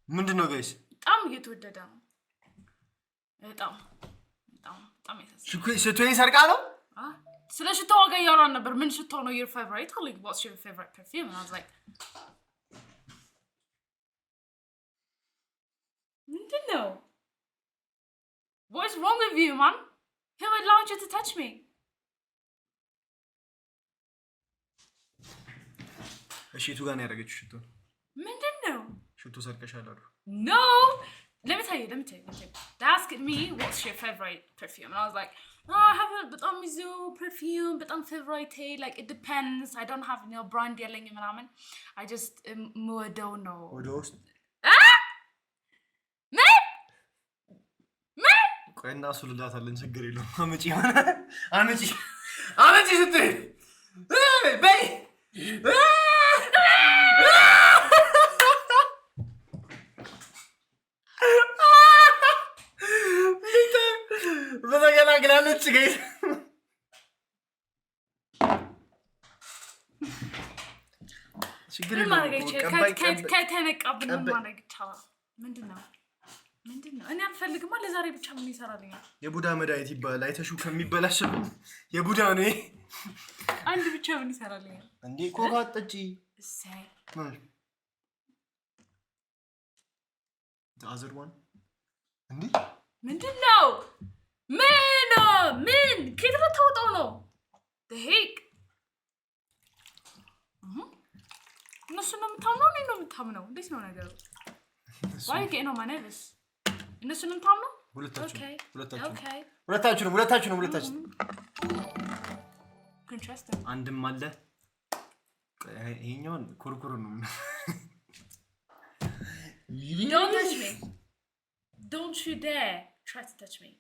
ምንድነው ጋይስ በጣም እየተወደደ ነው በጣም ሽቶ ይሰርቃ ነው ስለ ሽቶ ዋጋ እያወራን ነበር ምን ሽቶ ነው your favorite like what's your favorite perfume and I was like no What's wrong with you, man? Who allowed you to touch me? እሺ ቱ ጋር ነው ያደረገችው ሽቶ ምንድነው ሽቶ ሰርቀሻል አሉ No let me tell you they asked me what's your favorite perfume and I was like I have a በጣም ብዙ perfume በጣም favorite like it depends I don't have no brand የለኝ ምናምን I just ምወደው ነው ወደ ውስጥ ቆይና ሱልላታለን ችግር የለውም አመጪ ስትይ በይ በተገላግላለች ጋይስ ችግር ምን ማድረግ የለውም። ይችላል? ከተነቃብን ምን ማድረግ ይቻላል? ምንድነው? እኔ አልፈልግማ። ለዛሬ ብቻ ምን ይሰራልኛል? የቡዳ መድኃኒት ይባላል። አይተሽው ከሚበላሽ የቡዳ ነው። አንድ ብቻ ምን ይሰራልኛል? እንዴ ኮካ አጠጪ። እሰይ the other one እንዴ ምንድነው? ምን ከየት ተወጣው ነው? the heck እነሱ ነው የምታምነው? እኔ ነው የምታምነው? እንዴት ነው ነገሩ? why you getting on my nerves? እነሱ ነው የምታምነው? ሁለታችሁንም interesting አንድም አለ ይሄኛውን ኩርኩሩ ነው don't touch me don't you dare try to touch me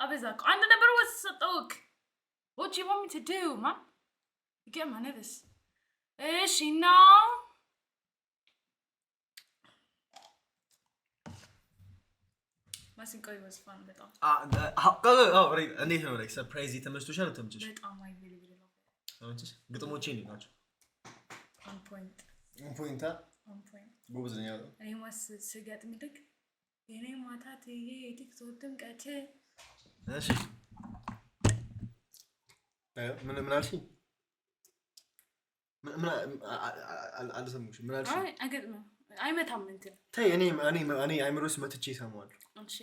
አበዛኩ አንድ ነበር ወሰጠውክ what do you want me to do man you get my nerves እሺ now ማሲንቆ was fun በጣም እንዴት ነው like surprise የተመችቶሻል? ተመችሽ? በጣም I really love it ተመችሽ? ግጥሞቼ እንዴት ናቸው? on point ጎበዝ ነኝ ያለው እኔ ስገጥም ልክ የኔ ማታት የቲክቶክ ድምቀት እሺ ምን አልሽኝ? ምን አልሰማሁሽም። ምን አልሽኝ? አገጥም አይመታም እንትን ተይ እኔ አይምሮስ መትቼ እሰማዋለሁ። እሺ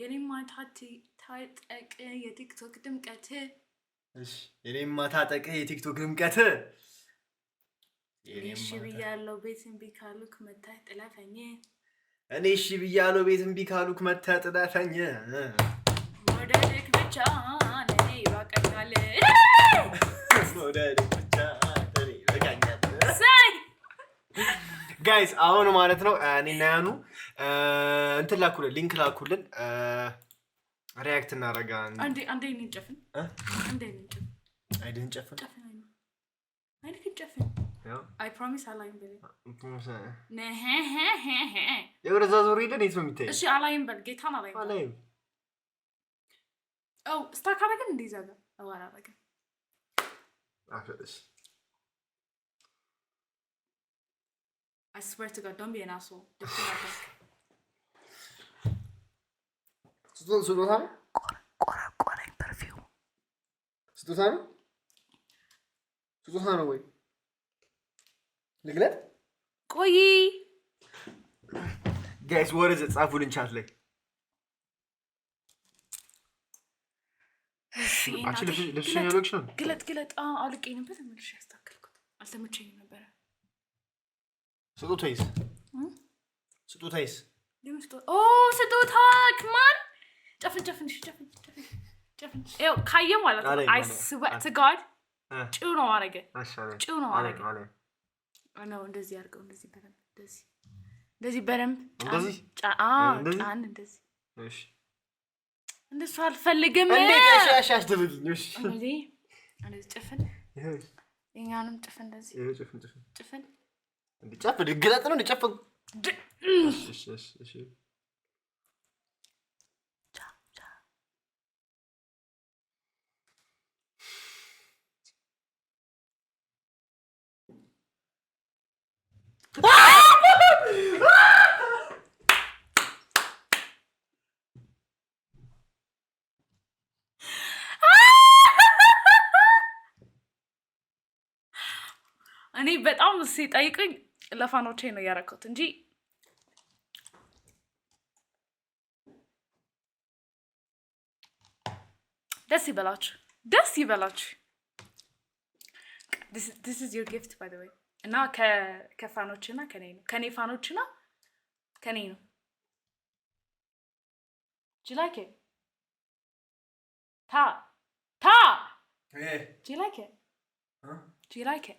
የኔ ማታት የቲክቶክ ድምቀት እሺ የኔ ማታጠቅ የቲክቶክ ድምቀት እሺ ብያለሁ ቤት እምቢ ካሉክ መተህ ጥለፈኝ እኔ እሺ ብያለሁ ቤት እምቢ ካሉክ መተህ ጥለፈኝ ወደድክ ብቻ ለኔ ይበቃኛል ወደድክ ብቻ ለኔ ይበቃኛል ሳይ ጋይስ አሁን ማለት ነው እኔና ያኑ እንትን ላኩልን ሊንክ ላኩልን ሪአክት እናደርጋለን አንዴ እንጨፍን አይደን ጨፍን I promise አላይም በል የወረዛ ዞር ይለን የት ነው የሚታይ? እሺ አላይም በል ጌታን አላይም ስታክ አደረግን እንደዛ ጋር አዋራረግን አፈሽ I swear to God don't be an asshole ስጦታ ነው perfume ስጦታ ነው ወይ ልግለጥ ቆይ ጋይስ ወርዝ ጻፉልን ቻት ላይ አንቺ ልብስ ነው ግለጥ አልቀኝ ነበር ተመልሼ ያስተካክልኩት አልተመቸኝም ነበር ስጦታይስ ስጦታ ማን ጨፍን ይኸው ካየ ማለት ነው I swear to God ጭው ነው አረገ ነው እንደዚህ አድርገው እንደዚህ በደንብ እንደዚህ ጫን እንደዚህ እሺ እንደሱ አልፈልግም እንዴት ያሻሽ ደብልኝ እሺ እንደዚህ ጨፍን እኛንም ጨፍን እንደዚህ ጨፍን እንዴ ጨፍን ግለጥ ነው ጨፍን እሺ እኔ በጣም ሲጠይቁኝ ለፋኖቼ ነው ያረኩት እንጂ ደስ ይበላችሁ this is your gift by the way እና ከፋኖችና ከኔ ፋኖችና ከኔ ነው do you like it ta hey do you like it do you like it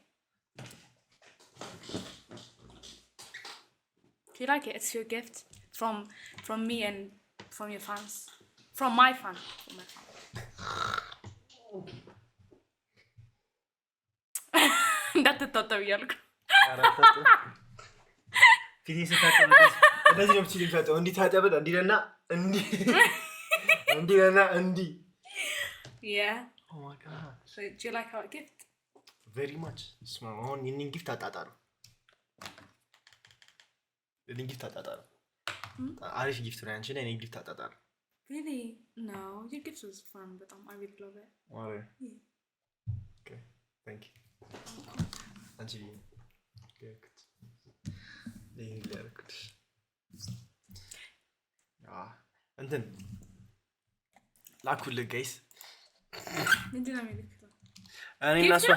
do you like it it's your gift from me and from your fans from my fan እንዳትታጠብ እያልኩ ፊቴ ስታጠብ እንደዚህ ነው ሲል ታጠብ እንዲህ ታጠብ እንዲለና እንዲህ yeah oh my god so do you like our gift very much አሁን የኔን ጊፍት አጣጣሩ የኔን ጊፍት አጣጣሩ አሪፍ ጊፍት ነው አንቺ ነኝ ጊፍት አጣጣሩ really no your gift was fun but I really love it okay thank you አንቺ good good እንትን ላኩልህ ጋይስ ምንድን ነው የሚልከው እኔ እና እሷ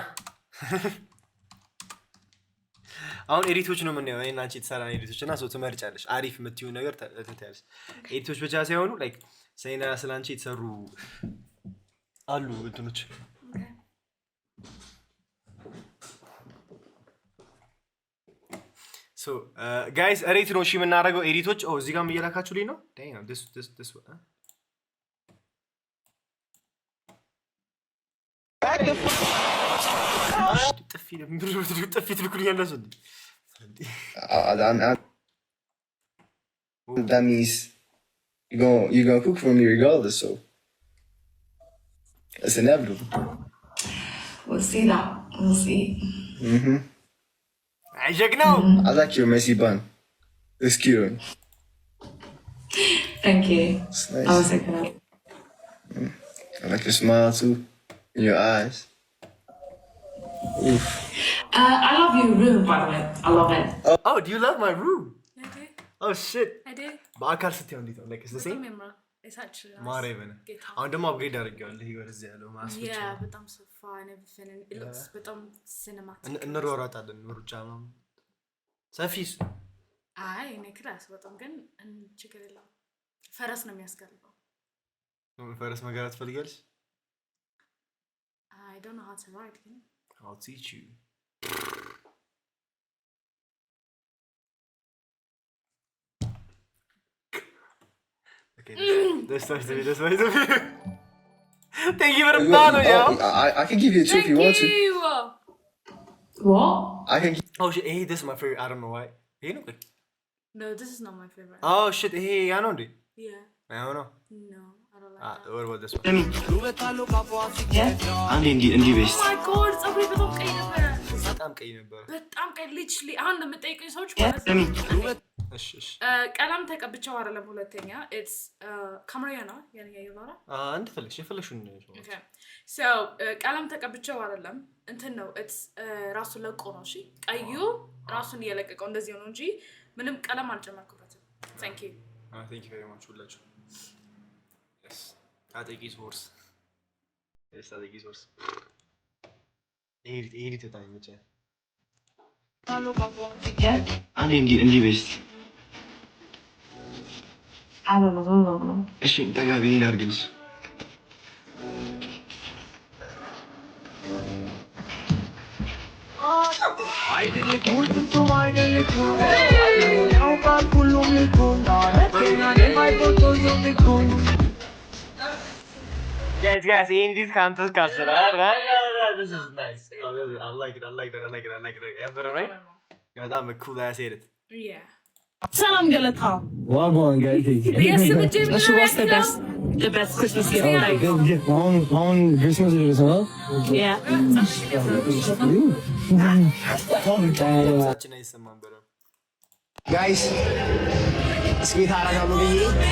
አሁን ኤዲቶች ነው የምናየው እኔና አንቺ የተሰራን ኤዲቶች እና ሰው ትመርጫለሽ አሪፍ የምትይው ነገር ትታያለሽ ኤዲቶች ብቻ ሳይሆኑ ላይክ ሰይና ስላንቺ የተሰሩ አሉ እንትኖች ሶ ጋይስ ሬት ነው እሺ የምናደርገው ኤዲቶች እዚህ ጋርም እየላካችሁልኝ ነው ዳይና this that means you're gonna cook for me regardless, so it's inevitable. We'll see that. We'll see. I like your messy bun. It's cute. Thank you. It's nice. I was like, I like your smile too, in your eyes. Oof. I love your room, by the way. I love it. Oh, do you love my room? I do. Oh shit. I do. በአካል ስትያው እንዴት ነው? Like it's the same? It's actually nice. ማሬበነ አሁን ደግሞ አፕግሬድ አድርጌዋለሁ ይሄ ወደዚህ ያለው ማስፈቻ Yeah, በጣም ሰፋ and everything and it looks በጣም cinematic. እንሯሯጣለን ሩጫ ነው ሰፊስ አይ እኔ ክላስ በጣም ግን ችግር የለውም ፈረስ ነው የሚያስጋልበው ፈረስ መጋራት ትፈልጋለሽ? I don't know how to ride ግን I'll teach you. Okay, this way. Thank you for the follow, yo. I can give you a tip if you want to. What? I can. Oh shit! Hey, this is my favorite. I don't know why. Hey, no. No, this is not my favorite. Oh shit! Hey, I know it. Yeah. I don't know. No, I don't like that. What about this one? Yeah. Andy best. Oh my god, it's ugly በጣም ቀይ ነበር። በጣም ቀይ ነበር። በጣም ቀይ literally አሁን ለምጠይቁኝ ሰዎች ማለት ነው። እሺ እሺ። ቀለም ተቀብቼው አይደለም ሁለተኛ it's ካሜራ ነው ያኔ ያየውና አንድ የፈለግሽውን ነው። Okay. So ቀለም ተቀብቼው አይደለም እንትን ነው it's ራሱ ለቆ ነው እሺ። ቀዩ ራሱን እየለቀቀው እንደዚህ ነው እንጂ ምንም ቀለም አልጨመርኩበትም። Thank you. Thank you very much ሁላችሁ። Yes. ታጠቂ ሶርስ ታጠቂ ሶርስ ኤዲት በጣም ይመቻል። Andy best. I don't know. እሺ ጠጋቢ እናድርግልሽ። Guys, Andy's contest customer. This is nice. I like it. Right? በጣም cool ass edit. Yeah. ሰላም ገለታ Wagwan guys. Yes, but Jimmy, what's the best Christmas gift? Good gift. On Christmas as well. Yeah. ድምጻችን አይሰማም በደምብ። Guys, እስኪ ታረጋሉ ብዬ የሆነ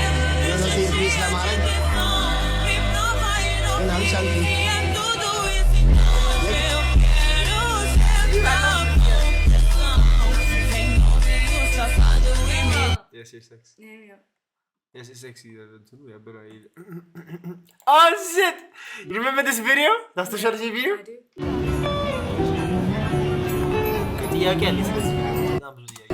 ሰርፕራይዝ ለማድረግ ግን አልቻልኩም። Yes, it's sexy. Yeah. Yes, it's sexy. Oh shit! You remember this video? That's the strategy video? I do. ጥያቄ አለ ስለዚህ በጣም ብዙ ጥያቄ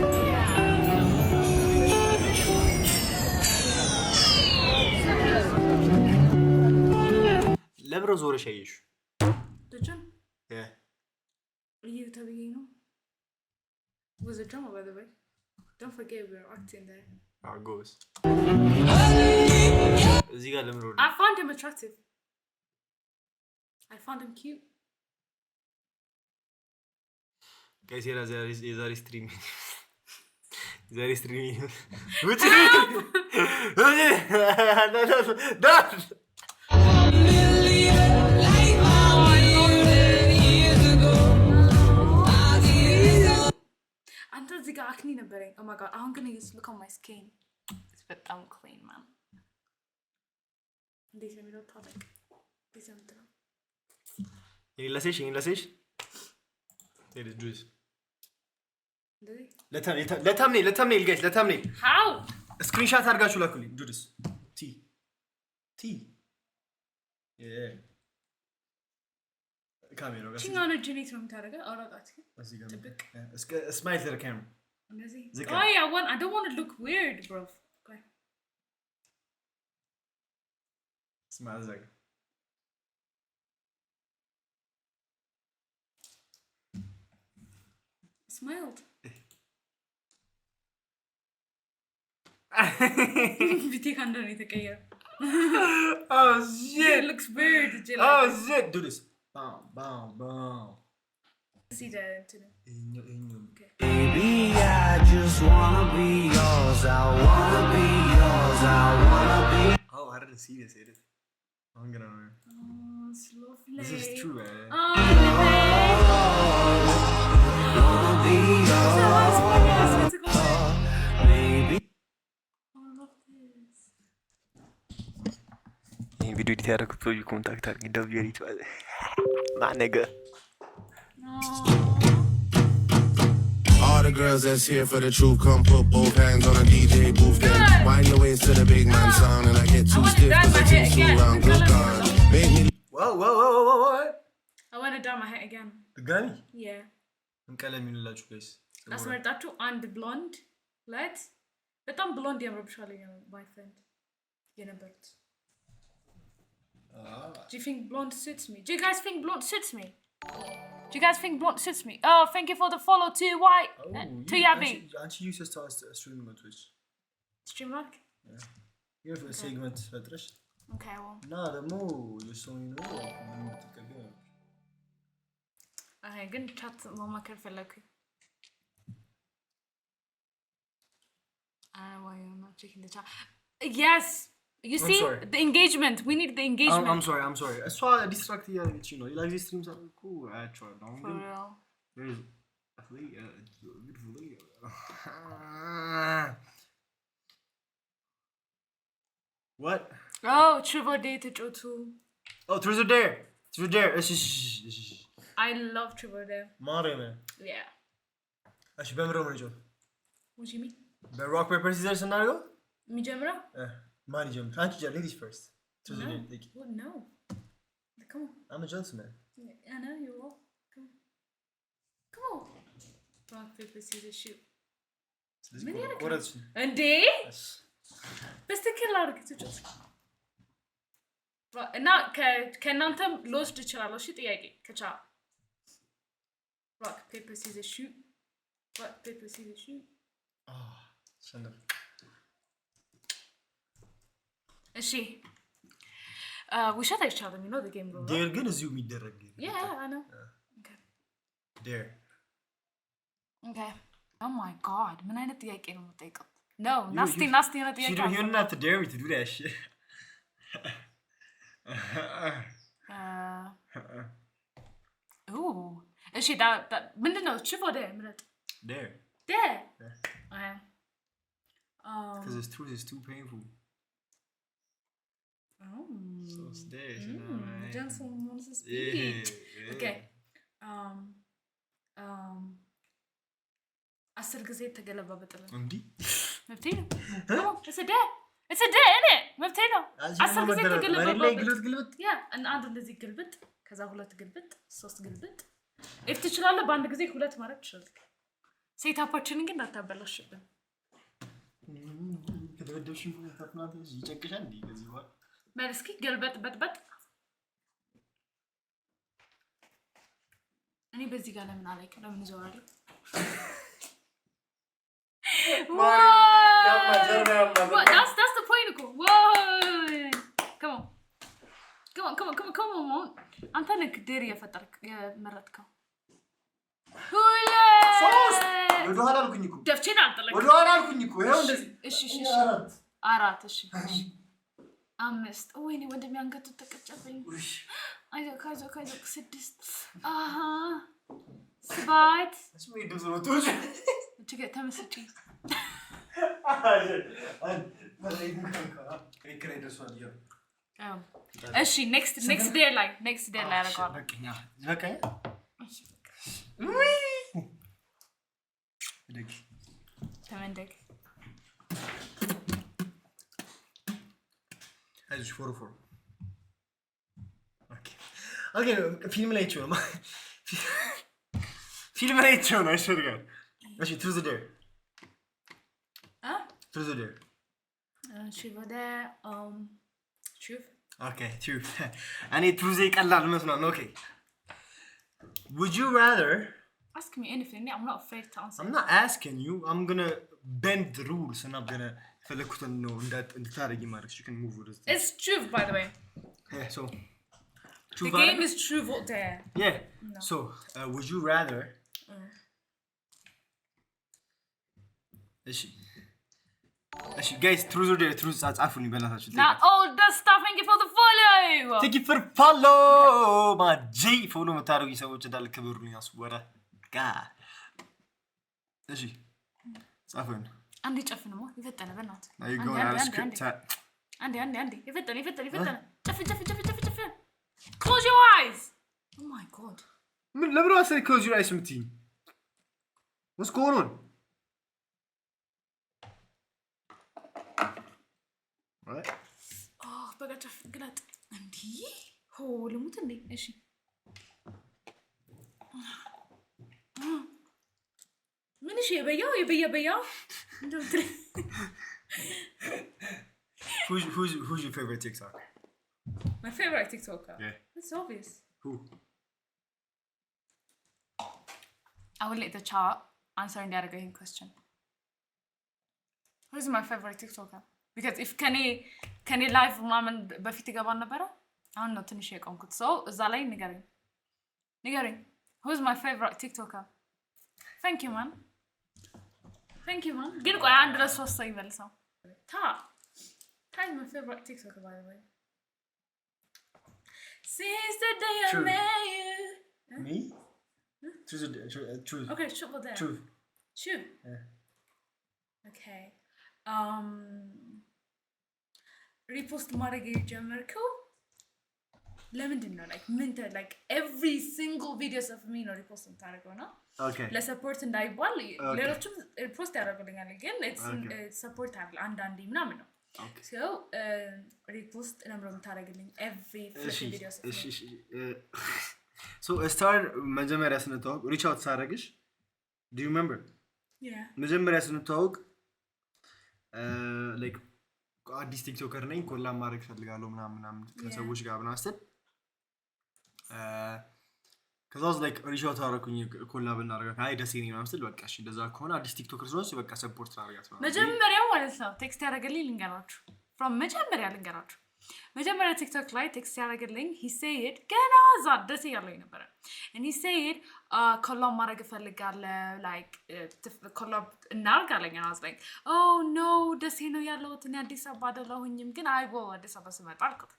ለብሮ ዞረሽ አየሽ ልጅን Yeah. እየተበየኝ ነው was a drama by the way. Don't forget we're acting there. ጎበዝ እዚህ ጋር ለምን I found him attractive. I found him cute. ጋይስ የዛሬ ስትሪም ውጭ my god. I'm gonna use look on my skin. It's በጣም clean man. እንዴት ነው የሚለው ታዲያ? እንዴት ነው የምትለው? ይለሰሽ It is juice. እንደዚህ ለተምኔል guys ለተምኔል how ስክሪንሻት አድርጋችሁ ላኩልኝ ጁድስ ቲ ካሜራው ጋር ቺኛውን ጀኔት ነው የምታደርገው አውራጣት እዚህ ጋር ስማይል to the camera እንደዚህ Zika. oh yeah I don't want to look weird bro okay ስማይል ዘግ smiled ቪቲ ካንደር የተቀየረ oh shit it looks weird oh shit do this bam see that Baby, I just wanna be yours. I wanna be yours. I wanna be. oh I didn't see this edit I'm gonna oh it's lovely this is true man Wanna be yours, baby. ይሄን ቪዲዮ ኤዲት ያደረኩት ሰው ኮንታክት አድርገኝ ደብሊው ኤዲት ማለት ማነገ All the girls that's here for the truth, come put both hands on a DJ booth. Then wind your waist to the big man sound, and I get too stiff cause I take too long. Good God, make me. whoa I want to dye my hair again ድጋሚ yeah እንቀለም ይላችሁ ጋይስ አስመርጣችሁ አንድ ብሎንድ ለት በጣም ብሎንድ ያምርብሻል my friend የነበሩት do you think blonde suits me do you guys think blonde suits me do you guys think blonde suits me oh thank you for the follow too white to Yabi አንቺ use to stream on Twitch stream like you have a segment ፈጥረሽ okay well እና ደግሞ የሰው ነው የምትቀበለው አይ ግን ቻት ማማከር ፈለኩኝ why are you not checking the chat yes you see sorry. the engagement we need the engagement I'm sorry እሷ ዲስትራክት እያደረገች ነው ላይቭ ስትሪም ሳልኩ አያቸዋለሁ አሁን for ግን real there is beautiful what oh triple day ተጮቱ oh truth or dare እሺ I love triple day ማርያም yeah እሺ በምረው ነው ጆ what do you mean በሮክ ፔፐር ሲዘርስ እናድርገው የሚጀምረው ማን ይጀምር አንቺ ጀምር ladies first truth or no. dare What? No come on I'm a gentleman I know you will come on rock paper scissors shoot ስለዚህ ምን ያደርጋል? ቆረጥሽ እንዴ በስትክክል አድርግ ትጮት እና ከእናንተም ልወስድ እችላለሁ እሺ ጥያቄ ከቻ rock paper scissors shoot rock paper scissors shoot ሰንደር እሺ ውሸት አይቻልም you know the game rule ዴር ግን እዚሁ የሚደረግ yeah I know okay ዴር okay oh my god ምን አይነት ጥያቄ ነው የምጠይቀው no nasty ነው ጥያቄ you're not to dare me to do that shit እሺ ምንድነው ችፎ ደ ምረጥ dare because this truth is too painful so it's dare you know right? gentleman to speak okay አስር ጊዜ ተገለባበጠለ እንዴ መብቴ ነው it's a day እኔ መብቴ ነው አስር ጊዜ ተገለባበጠ ያ አንድ እንደዚህ ግልብጥ ከዛ ሁለት ግልብጥ ሶስት ግልብጥ if ትችላለህ በአንድ ጊዜ ሁለት ማድረግ ትችላለህ ሴታፓችንን ግን እንዳታበላሽብን ከተወደድሽኝ ተፍናት ይጨቅሻል እንዴ ከዚህ በኋላ መልስኪ ገልበጥ በጥበጥ እኔ በዚህ ጋር ለምን አላይክ ለምን ይዞራለሁ that's the point whoa come on አንተ ነህ ዴር የፈጠርክ የመረጥከው ሶስት ወደ ኋላ አልኩኝ እኮ ደፍቼን አልጠለቅ ወደ ኋላ አልኩኝ እኮ ይሄው እንደዚህ እሺ አራት እሺ አምስት ወይኔ ወንድሜ አንገቱ ተቀጨበኝ አይዞህ ስድስት ሰባት እስሜ ድምፅ ነው እጅግ ተመስጬ እሺ next day ላይ አደርገዋለሁ በቃ ተመንደግ አይዞሽ ፎር ኦኬ ፊልም ላይ ነው አይሸርጋል እሺ ትሩዝ ዴር እሺ ወደ ሹፍ Okay, true. I need to say ቀላል መስሎኝ. Okay. Would you rather? Ask me anything. I'm not afraid to answer. I'm not asking you. I'm gonna bend the rules and I'm gonna ፈለኩትን ነው እንድታረጊ ማለት you can move with this. It's truth, by the way. Yeah, so. The game is truth or dare. Yeah. No. So, would you rather? Actually, guys, truth or dare, truth ጻፉልኝ በእናታችሁ. Not all the stuff. Thank you for the follow. Thank you for follow. My G follow መታረጉ ሰዎች እንዳለ ክብሩን ያስወራ. God. እሺ. ጻፉኝ. አንዴ ጨፍንሞ ይፈጠነ በእናትህ. Now you're going out of script. አንዴ ይፈጠነ. ጨፍ. Close your eyes. Oh my god. ለምን ነው say close your eyes የምትይኝ? What's going on? Right? Oh, በቃ ጨፍ ግላጥ እንዴ ሆ ልሙት እንዴ እሺ ምን እሺ የበያው እንደው Who's your favorite TikTok? My favorite TikToker? Yeah. It's obvious. Who? I will let the chat answer in the other question. Who's my favorite TikToker? Because if can live ምናምን በፊት ይገባል ነበር አሁን ነው ትንሽ የቆምኩት ሰው እዛ ላይ ንገረኝ who's my favorite TikToker? Thank you man ግን ቆይ አንድ ለሶስት ሰው ይበልሰው ታ is my favorite TikToker by the way since the day I met you. Me? Truth. Okay, shoot for that. Shoot. Yeah. Okay. Repost ማድረግ የጀመርከው ለምንድን ነው like every single videos of me ነው repost የምታደርገው ነው Okay. ለሰፖርት እንዳይባል ሌሎችም ሪፖስት ያደርጉልኛል ግን ሰፖርት አለ አንዳንዴ ምናምን ነው Okay. So repost ነበር የምታደርግልኝ every videos of me. So start መጀመሪያ ስንተዋወቅ reach out ሳደርግሽ do you remember? Yeah. መጀመሪያ ስንተዋወቅ like አዲስ ቲክቶከር ነኝ ኮላብ ማድረግ ፈልጋለሁ ምናምን ከሰዎች ጋር ምናምን ከዛው like reach out አደረኩኝ ኮላብ እናደርጋ አይ ደስ ይለኝ ምናምን ስል በቃ እሺ እንደዛ ከሆነ አዲስ ቲክቶከር ስለሆነች በቃ ሰፖርት አደርጋት ማለት መጀመሪያው ማለት ነው ቴክስት ያደረገልኝ ልንገራችሁ from መጀመሪያ ቲክቶክ ላይ ቴክስት ያደረገልኝ he said ገና እዛ ደስ ያለኝ ነበር and he said ኮላብ ማድረግ ፈልጋለሁ like ኮላብ እናርጋለኝ and I was like oh no ደስ ነው ያለው እኔ አዲስ አበባ አይደለሁኝም ግን አይ ቦ አዲስ አበባ ስመጣ አልኩት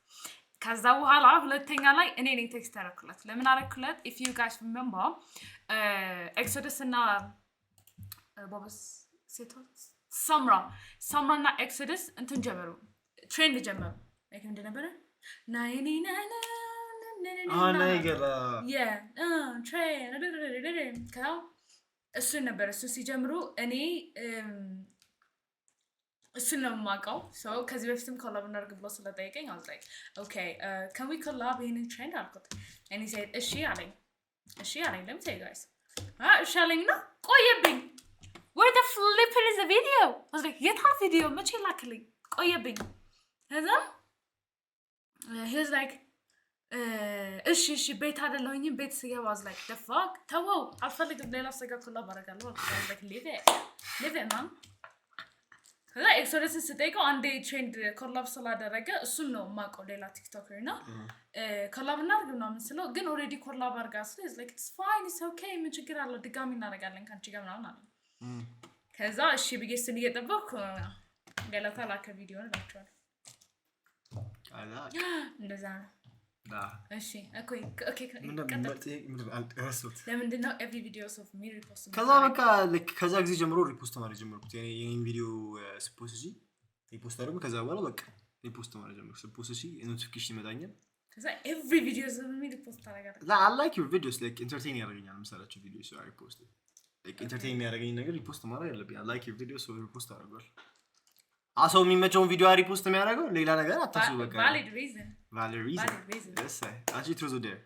ከዛ በኋላ ሁለተኛ ላይ እኔ ነኝ ቴክስት ያደረኩለት ለምን አደረኩለት if you guys remember Exodus እና ቦብስ ሴቶች ሳምራ እና ኤክሶደስ እንትን ጀመሩ ትሬንድ ጀመሩ like እንደ ነበር ትሬንድ ከዛው እሱ ነበር እሱ ሲጀምሩ እኔ እሱን ነው የማውቀው ሰው ከዚህ በፊትም ኮላብ እናድርግ ብሎ ስለጠየቀኝ I was like okay can we collab ይሄንን ትሬንድ አልኩት and he said እሺ አለኝ let me tell you guys እሺ አለኝና ቆየብኝ where the flip is the video I was like የታል ቪዲዮ መቼ ላክልኝ ቆየብኝ ከዛ he was like እሺ ቤት አይደለሁኝም ቤት ስገባ I was like the fuck ተወው አልፈልግም ሌላ ሰው ጋር ኮላብ አደርጋለሁ I was like leave it man ከዛ ኤክሶደስ ስጠይቀው አንዴ ትሬንድ ኮላብ ስላደረገ እሱን ነው የማውቀው ሌላ ቲክቶከር እና ኮላብ እናድርግ ምናምን ስለው ግን ኦልሬዲ ኮላብ አድርጋ ስለ is like it's fine it's okay ምን ችግር አለው ድጋሚ እናደርጋለን ካንቺ ጋር ምናምን አለ ከዛ እሺ ብዬ እሱን እየጠበቅኩ ገለታ ላከ ቪዲዮን እላቸዋለሁ እንደዛ ነው እሺ ኦኬ ረሱት ለምንድን ነው every videos of me repost ከዛ በቃ ልክ ከዛ ጊዜ ጀምሮ ሪፖስት ማድረግ ጀመርኩት የኔን ቪዲዮ ስፖስት እሺ ሪፖስት አድርጎ ከዛ በኋላ በቃ ሪፖስት ማድረግ ጀመርኩ ስፖስት እሺ ኖቲፊኬሽን ይመጣኛል ከዛ every videos of me repost ታደርጋለህ I like your videos like entertain ያደርገኛል የምሰራቸው ቪዲዮስ I repost like entertain የሚያደርገኝ ነገር ሪፖስት ማድረግ አለብኝ I like your videos so repost አደርጋለሁ አሰው የሚመቸውን ቪዲዮ ሪፖስት የሚያደርገው ሌላ ነገር አታስቡ በቃ valid reason yes actually truth or dare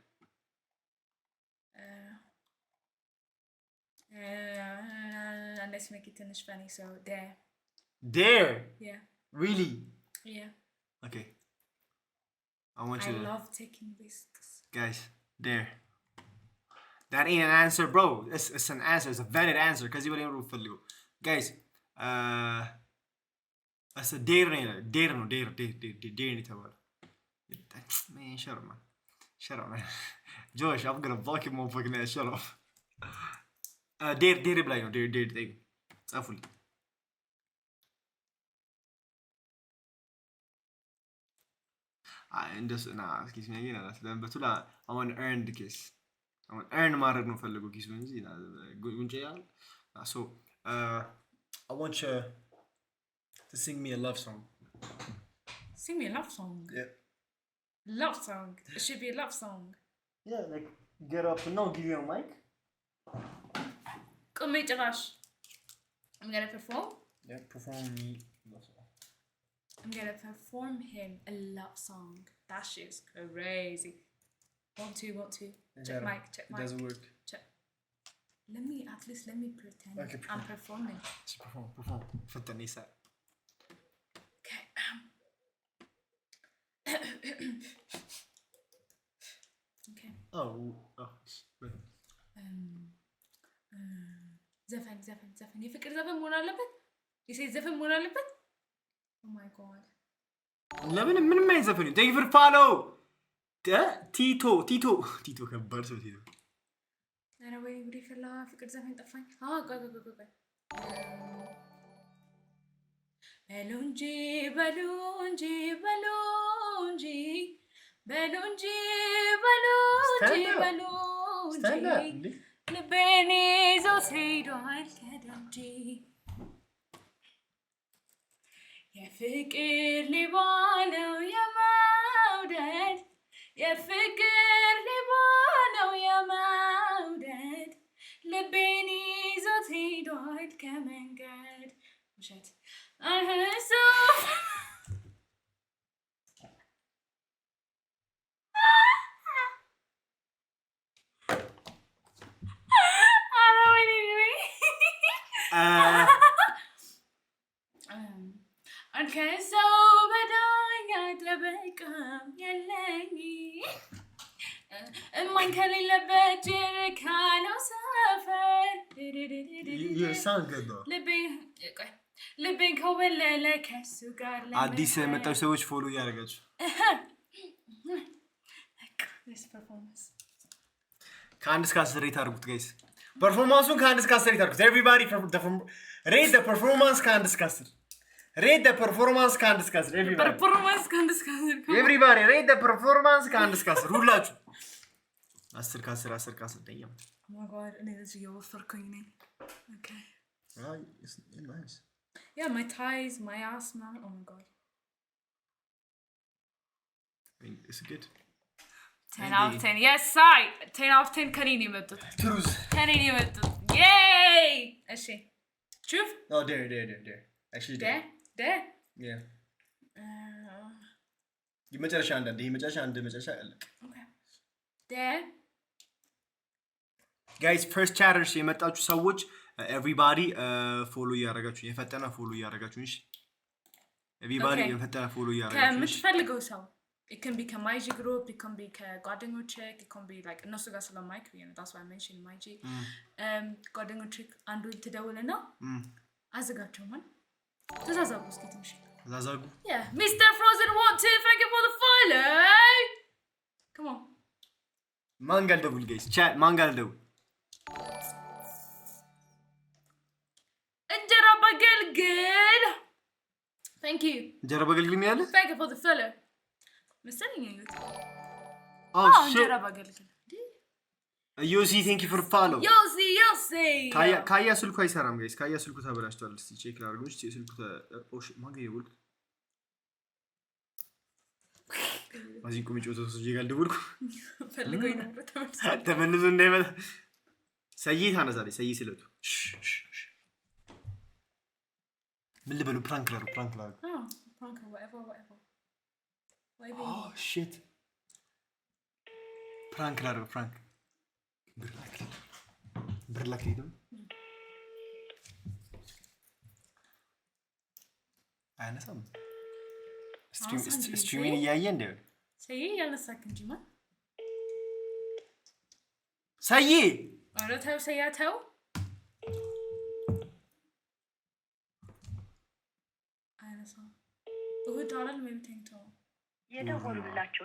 let's make it finish funny so dare yeah really yeah okay I want you to love taking risks guys dare that ain't an answer bro it's an answer it's a valid answer cuz you will follow guys as a dare no dare ni tawal man shut up man Josh I'm gonna block you motherfucking ass shut up dare play no dare thing ጻፉልኝ እንደሱ ና ኪስ ነው ይላል ስለበቱላ I want to earn the kiss I want earn ማድረግ ነው ፈልገው ኪስ ነው እንጂ ጉንጬ ያል so I want you to sing me a love song sing me a love song yeah love song it should be a love song yeah like get up and no give you a mic come here Josh I'm gonna perform yeah perform me I'm gonna perform him a love song. That shit's crazy. Want to. Check mic. It doesn't work. Check. Let me pretend okay, I'm performing. Perform. فتني ساعة. Okay. Okay. Oh. Wait. ዘፈን የፍቅር ዘፈን መሆን አለበት? የሴት ዘፈን መሆን አለበት? Oh my god. ለምን ምንም አይዘፈን thank you for follow ቲቶ ከባድ ሰው ቲቶ አረ ወይ ጉዴ ፈላ ፍቅር ዘፈን ጠፋኝ ቆይ በሉንጂ ልቤን ይዞ ሲሄዷል ከደምጂ የፍቅር ሌባ ነው የመውደድ የፍቅር ሌባ ነው የመውደድ ልቤን ይዞት ሄዷል ከመንገድ ውሸት ከሰው በዳኛ ጠበቃም የለኝ እማኝ ከሌለበት ጭርካ ነው ሰፈር ልቤን ከወለለ ከሱ ጋር አዲስ የመጣችሁ ሰዎች ፎሎ እያደረጋችሁ ከአንድ እስከ 10 ሬት አድርጉት ጋይስ ፐርፎርማንሱን ከአንድ እስከ 10 ሬት አድርጉት ኤቭሪባዲ ሬት ዘ ፐርፎርማንስ ከአንድ እስከ 10 Rate the performance can't discuss everybody. Everybody rate the performance can't discuss. ሁላችሁ 10 ከ10 ደየም Oh my god, እኔ ለዚህ የወፈርኩኝ ነኝ. Okay. It's nice. Yeah, my thighs, my ass, man. Oh my god. I mean, it's good. 10 out of 10. Yes, I. 10 out of 10 ከኔ ነው የመጡት. Truth. ከኔ ነው የመጡት. Yay! እሺ. Truth? Oh, there. Actually there. There? Yeah. የመጨረሻ መጨረሻ አለ. Okay. There. Guys, first chatters የመጣችሁ ሰዎች everybody ፎሎ እያደረጋችሁ የፈጠነ ፎሎ እያደረጋችሁ እሺ. Everybody የፈጠነ ፎሎ እያደረጋችሁ ከምትፈልገው ሰው it can be my G group, it can be ጓደኞቼ, it can be like እነሱ ጋር ስለማይክ that's why I mentioned my G. ጓደኞቼ አንዱ ትደውልና አዘጋቸው ማን ተዛዛጉ እስኪ ትንሽ ተዛዛጉ yeah Mr. Frozen want to thank you for the follow come on ማንጋል ደውል guys chat ማንጋል ደውል እንጀራ በገልግል thank you እንጀራ በገልግል የሚያለ thank you for the follow መሰለኝ Oh shit. እንጀራ ባገልግል ዮሲ ቴንክ ዩ ፎር ፎሎ ዮሲ ካያ ስልኩ አይሰራም ጋይስ ካያ ስልኩ ተበላሽቷል እስቲ ቼክ ላድርገው እስቲ ስልኩ ኦሽ ማገኝ ወልኩ አዚ ቁምጮ ተሰ ይጋል ደውልኩ ፈልገው ነበር ተመልሶ እንደይመጣ ሰይት አነሳለኝ ሰይት ስለቱ ምን ልበሉ ፕራንክ ላድርግ ፕራንክ whatever oh shit ፕራንክ ላድርግ ፕራንክ ብርላክ ሄደም አይነሳም ስትሪሚንግ እያየ እንደ ሰይ ያነሳክ እንጂ ማ ሰይ አረታው ሰያታው አይነሳም እሁዳለን ምን ተንተው የደወሉላችሁ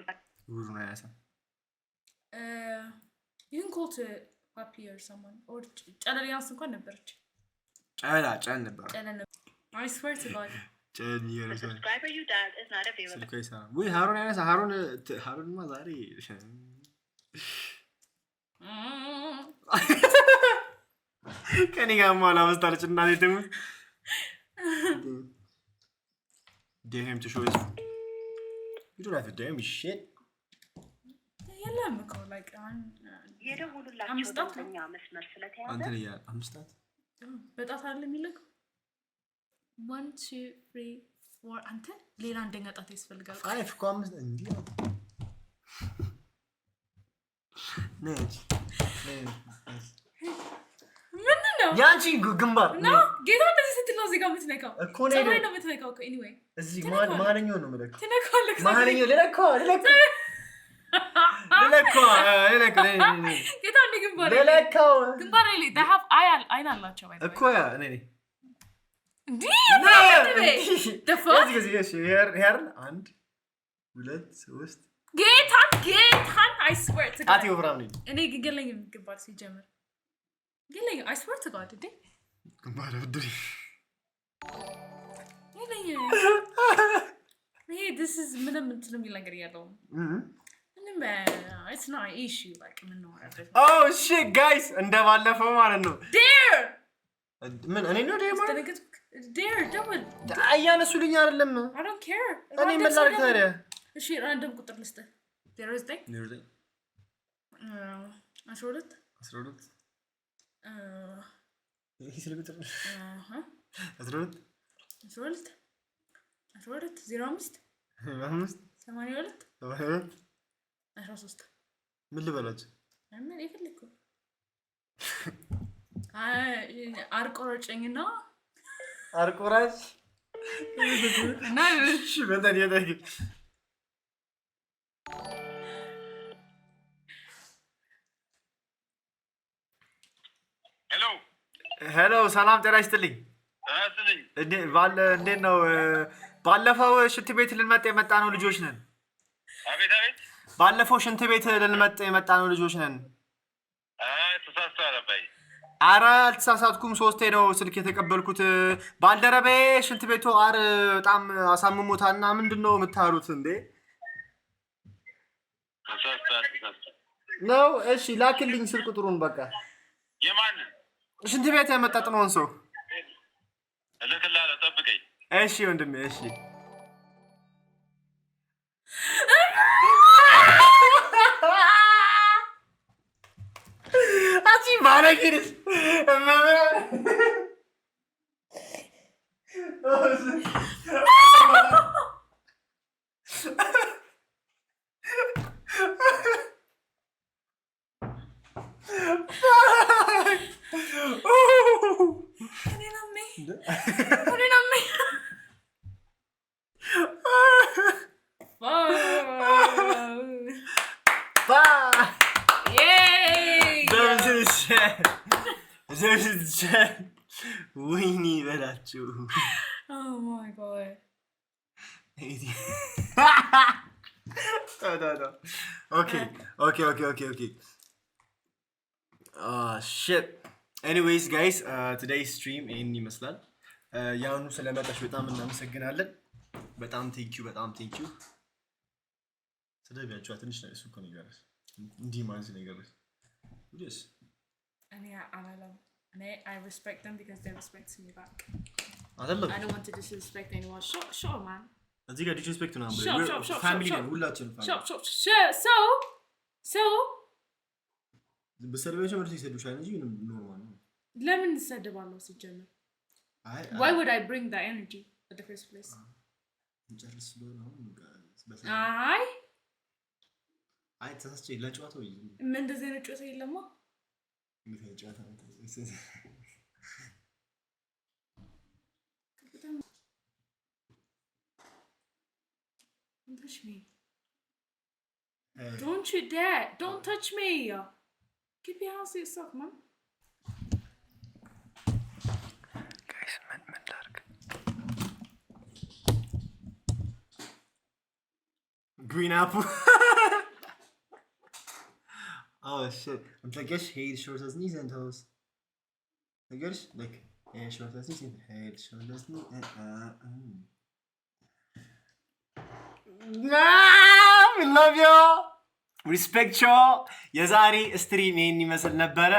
ውሩን አይነሳም you can call to Papi or someone or ጨለሊያንስ እንኳን ነበርች ጨን ነበር I swear to God ጨን ይረሳ subscriber you dialed is not available ስልከይሳ ወይ ሃሩን አይነሳ ሃሩንማ ዛሬ ከኔ ጋር ማላ መስታለች እና ለተሙ ደህም ተሾይስ you don't have to damn shit የለም እኮ like የደወሉላችሁ ደንበኛ መስመር ስለተያዘ አንተ ያ አምስታት በጣት አይደል የሚለቀው 1 2 3 4 አንተ ሌላ አንደኛ ጣት ያስፈልጋል 5 ኮምስ እንዴ ነጭ ምንድነው ያንቺ ግንባር ነው ጌታ እንደዚህ ስትለው እዚህ ጋር የምትነካው እኮ ነው ሰማይ ነው የምትነካው እኮ anyway እዚህ ማንኛው ነው የምለካው ትነካለህ ማንኛው ልለካ ጌታ እንደ ግንባር ልለካው ግንባር ላይ they have አይን አላቸው ባይ እኮ ያ እኔ እንዴ the fuck ሄር 1 2 3 ጌታን I swear to God አቲ ወፍራም ነኝ እኔ ግገለኝ ግንባር ሲጀምር ግገለኝ I swear to God እንዴ ግንባር ብድሪ hey this is ምንም እንትን የሚል ነገር ያለው ምንም it's not an issue like ምን ነው oh shit guys እንደባለፈው ማለት ነው dare ምን እኔ ነው dare double አያነሱልኝ አይደለም I don't care እኔ ምን ላድርግ ታዲያ እሺ ራንደም ቁጥር ልስጥህ 09 12 ይሄ ስለቁጥር 12 05 82 13 ምን ልበላችሁ ምን ይፈልኩ አርቆረጨኝና አርቆራጭ እና እሺ በጣም ያደግ ሄሎ ሰላም ጤና ይስጥልኝ እንዴት ነው ባለፈው ሽንት ቤት ልንመጣ የመጣ ነው ልጆች ነን አቤት ባለፈው ሽንት ቤት ልንመጣ የመጣ ነው ልጆች ነን ተሳስተሃል አባይ ኧረ አልተሳሳትኩም ሶስቴ ነው ስልክ የተቀበልኩት ባልደረባዬ ሽንት ቤቱ በጣም አሳምሞታልና ምንድነው የምታሩት እንዴ ተሳስተሃል ነው እሺ ላክልኝ ስልክ ቁጥሩን በቃ የማን ሽንት ቤት ያመጣጥነውን ሰው እልክልሃለሁ ጠብቀኝ እሺ ወንድሜ እሺ አቺ ማረጊስ ወይኔ በላችሁ oh my god okay shit anyways guys today's stream ይሄን ይመስላል ያውኑ ስለመጣሽ በጣም እናመሰግናለን በጣም thank you ተደቢያችሁ ትንሽ ነው እሱ እኮ ነው ይገርስ እንዲህ ማለት ነው ይገርስ ወዲስ I respect them because they respect me back. አይደለም I don't want to disrespect anyone. Sure, man. እዚህ ጋር ዲስፔክት ነው Sure. ፋሚሊ ነው ሁላችንም Sure. So በሰልቬሽን ወርስ ይሰዱሻል እንጂ ኖርማል ነው ለምን እንሰደባለሁ ሲጀምር why would I bring that energy at the first place እንጨርስ ስለሆነ አይ ተሳስቼ ለጨዋታው ምን እንደዚህ አይነት ጨዋታ የለማ ምን ጨዋታ ነው Don't touch me. Don't you dare. Don't touch me. Keep your hands to yourself, man. Guys, man, dark. Green apple. Oh shit. I'm like, guess head, shoulders, knees, and toes. I guess, like, shoulders, knees, and head, shoulders, knees, and we love you. Respect you. የዛሬ ስትሪም ይሄን ይመስል ነበረ።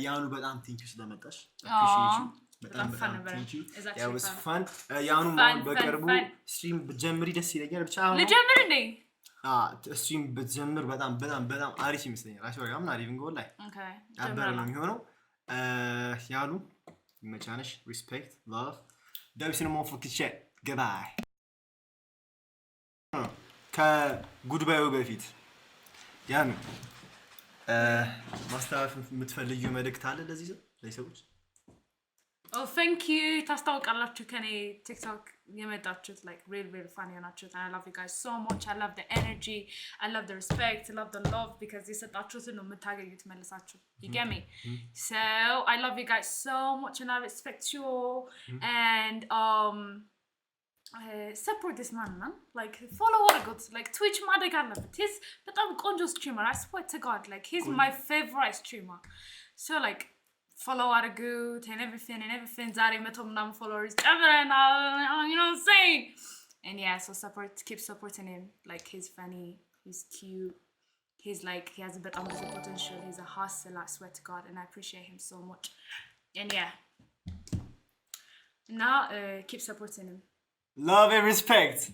ያኑ በጣም ቴንክ ዩ ስለመጣሽ appreciate you በጣም ቴንክ ዩ it was fun ያኑ ማን በቅርቡ ስትሪም ብትጀምሪ ደስ ይለኛል ብቻ ልጀምር እንዴ ስትሪም ብትጀምር በጣም አሪፍ ይመስለኛል አሽወራ ምን አሪፍ እንጎል ላይ አበረ ነው የሚሆነው ያኑ መቻነሽ respect love ደብስን ሞፎ ኪቼ goodbye ከጉድባዩ በፊት ያን ማስተላለፍ የምትፈልጊው መልእክት አለ ለዚህ ሰዎች Oh thank you ታስታውቃላችሁ ከኔ ቲክቶክ የመጣችሁት like really fun የሆናችሁት I love you guys so much I love the energy I love the respect I love the love because የሰጣችሁትን ነው የምታገኙት መልሳችሁ you get me so I love you guys so much and I respect you all and support this man like follow what I got like Twitch ማደግ አለበት he's በጣም ቆንጆ streamer I swear to God like he's my favorite streamer so like follow Aragut and everything ዛሬ 100 ምናምን followers ጨምረናል you know what I'm saying and yeah so keep supporting him like he's funny he's cute he's like he has a bit of potential he's a hustler I swear to God and I appreciate him so much and yeah now keep supporting him love and respect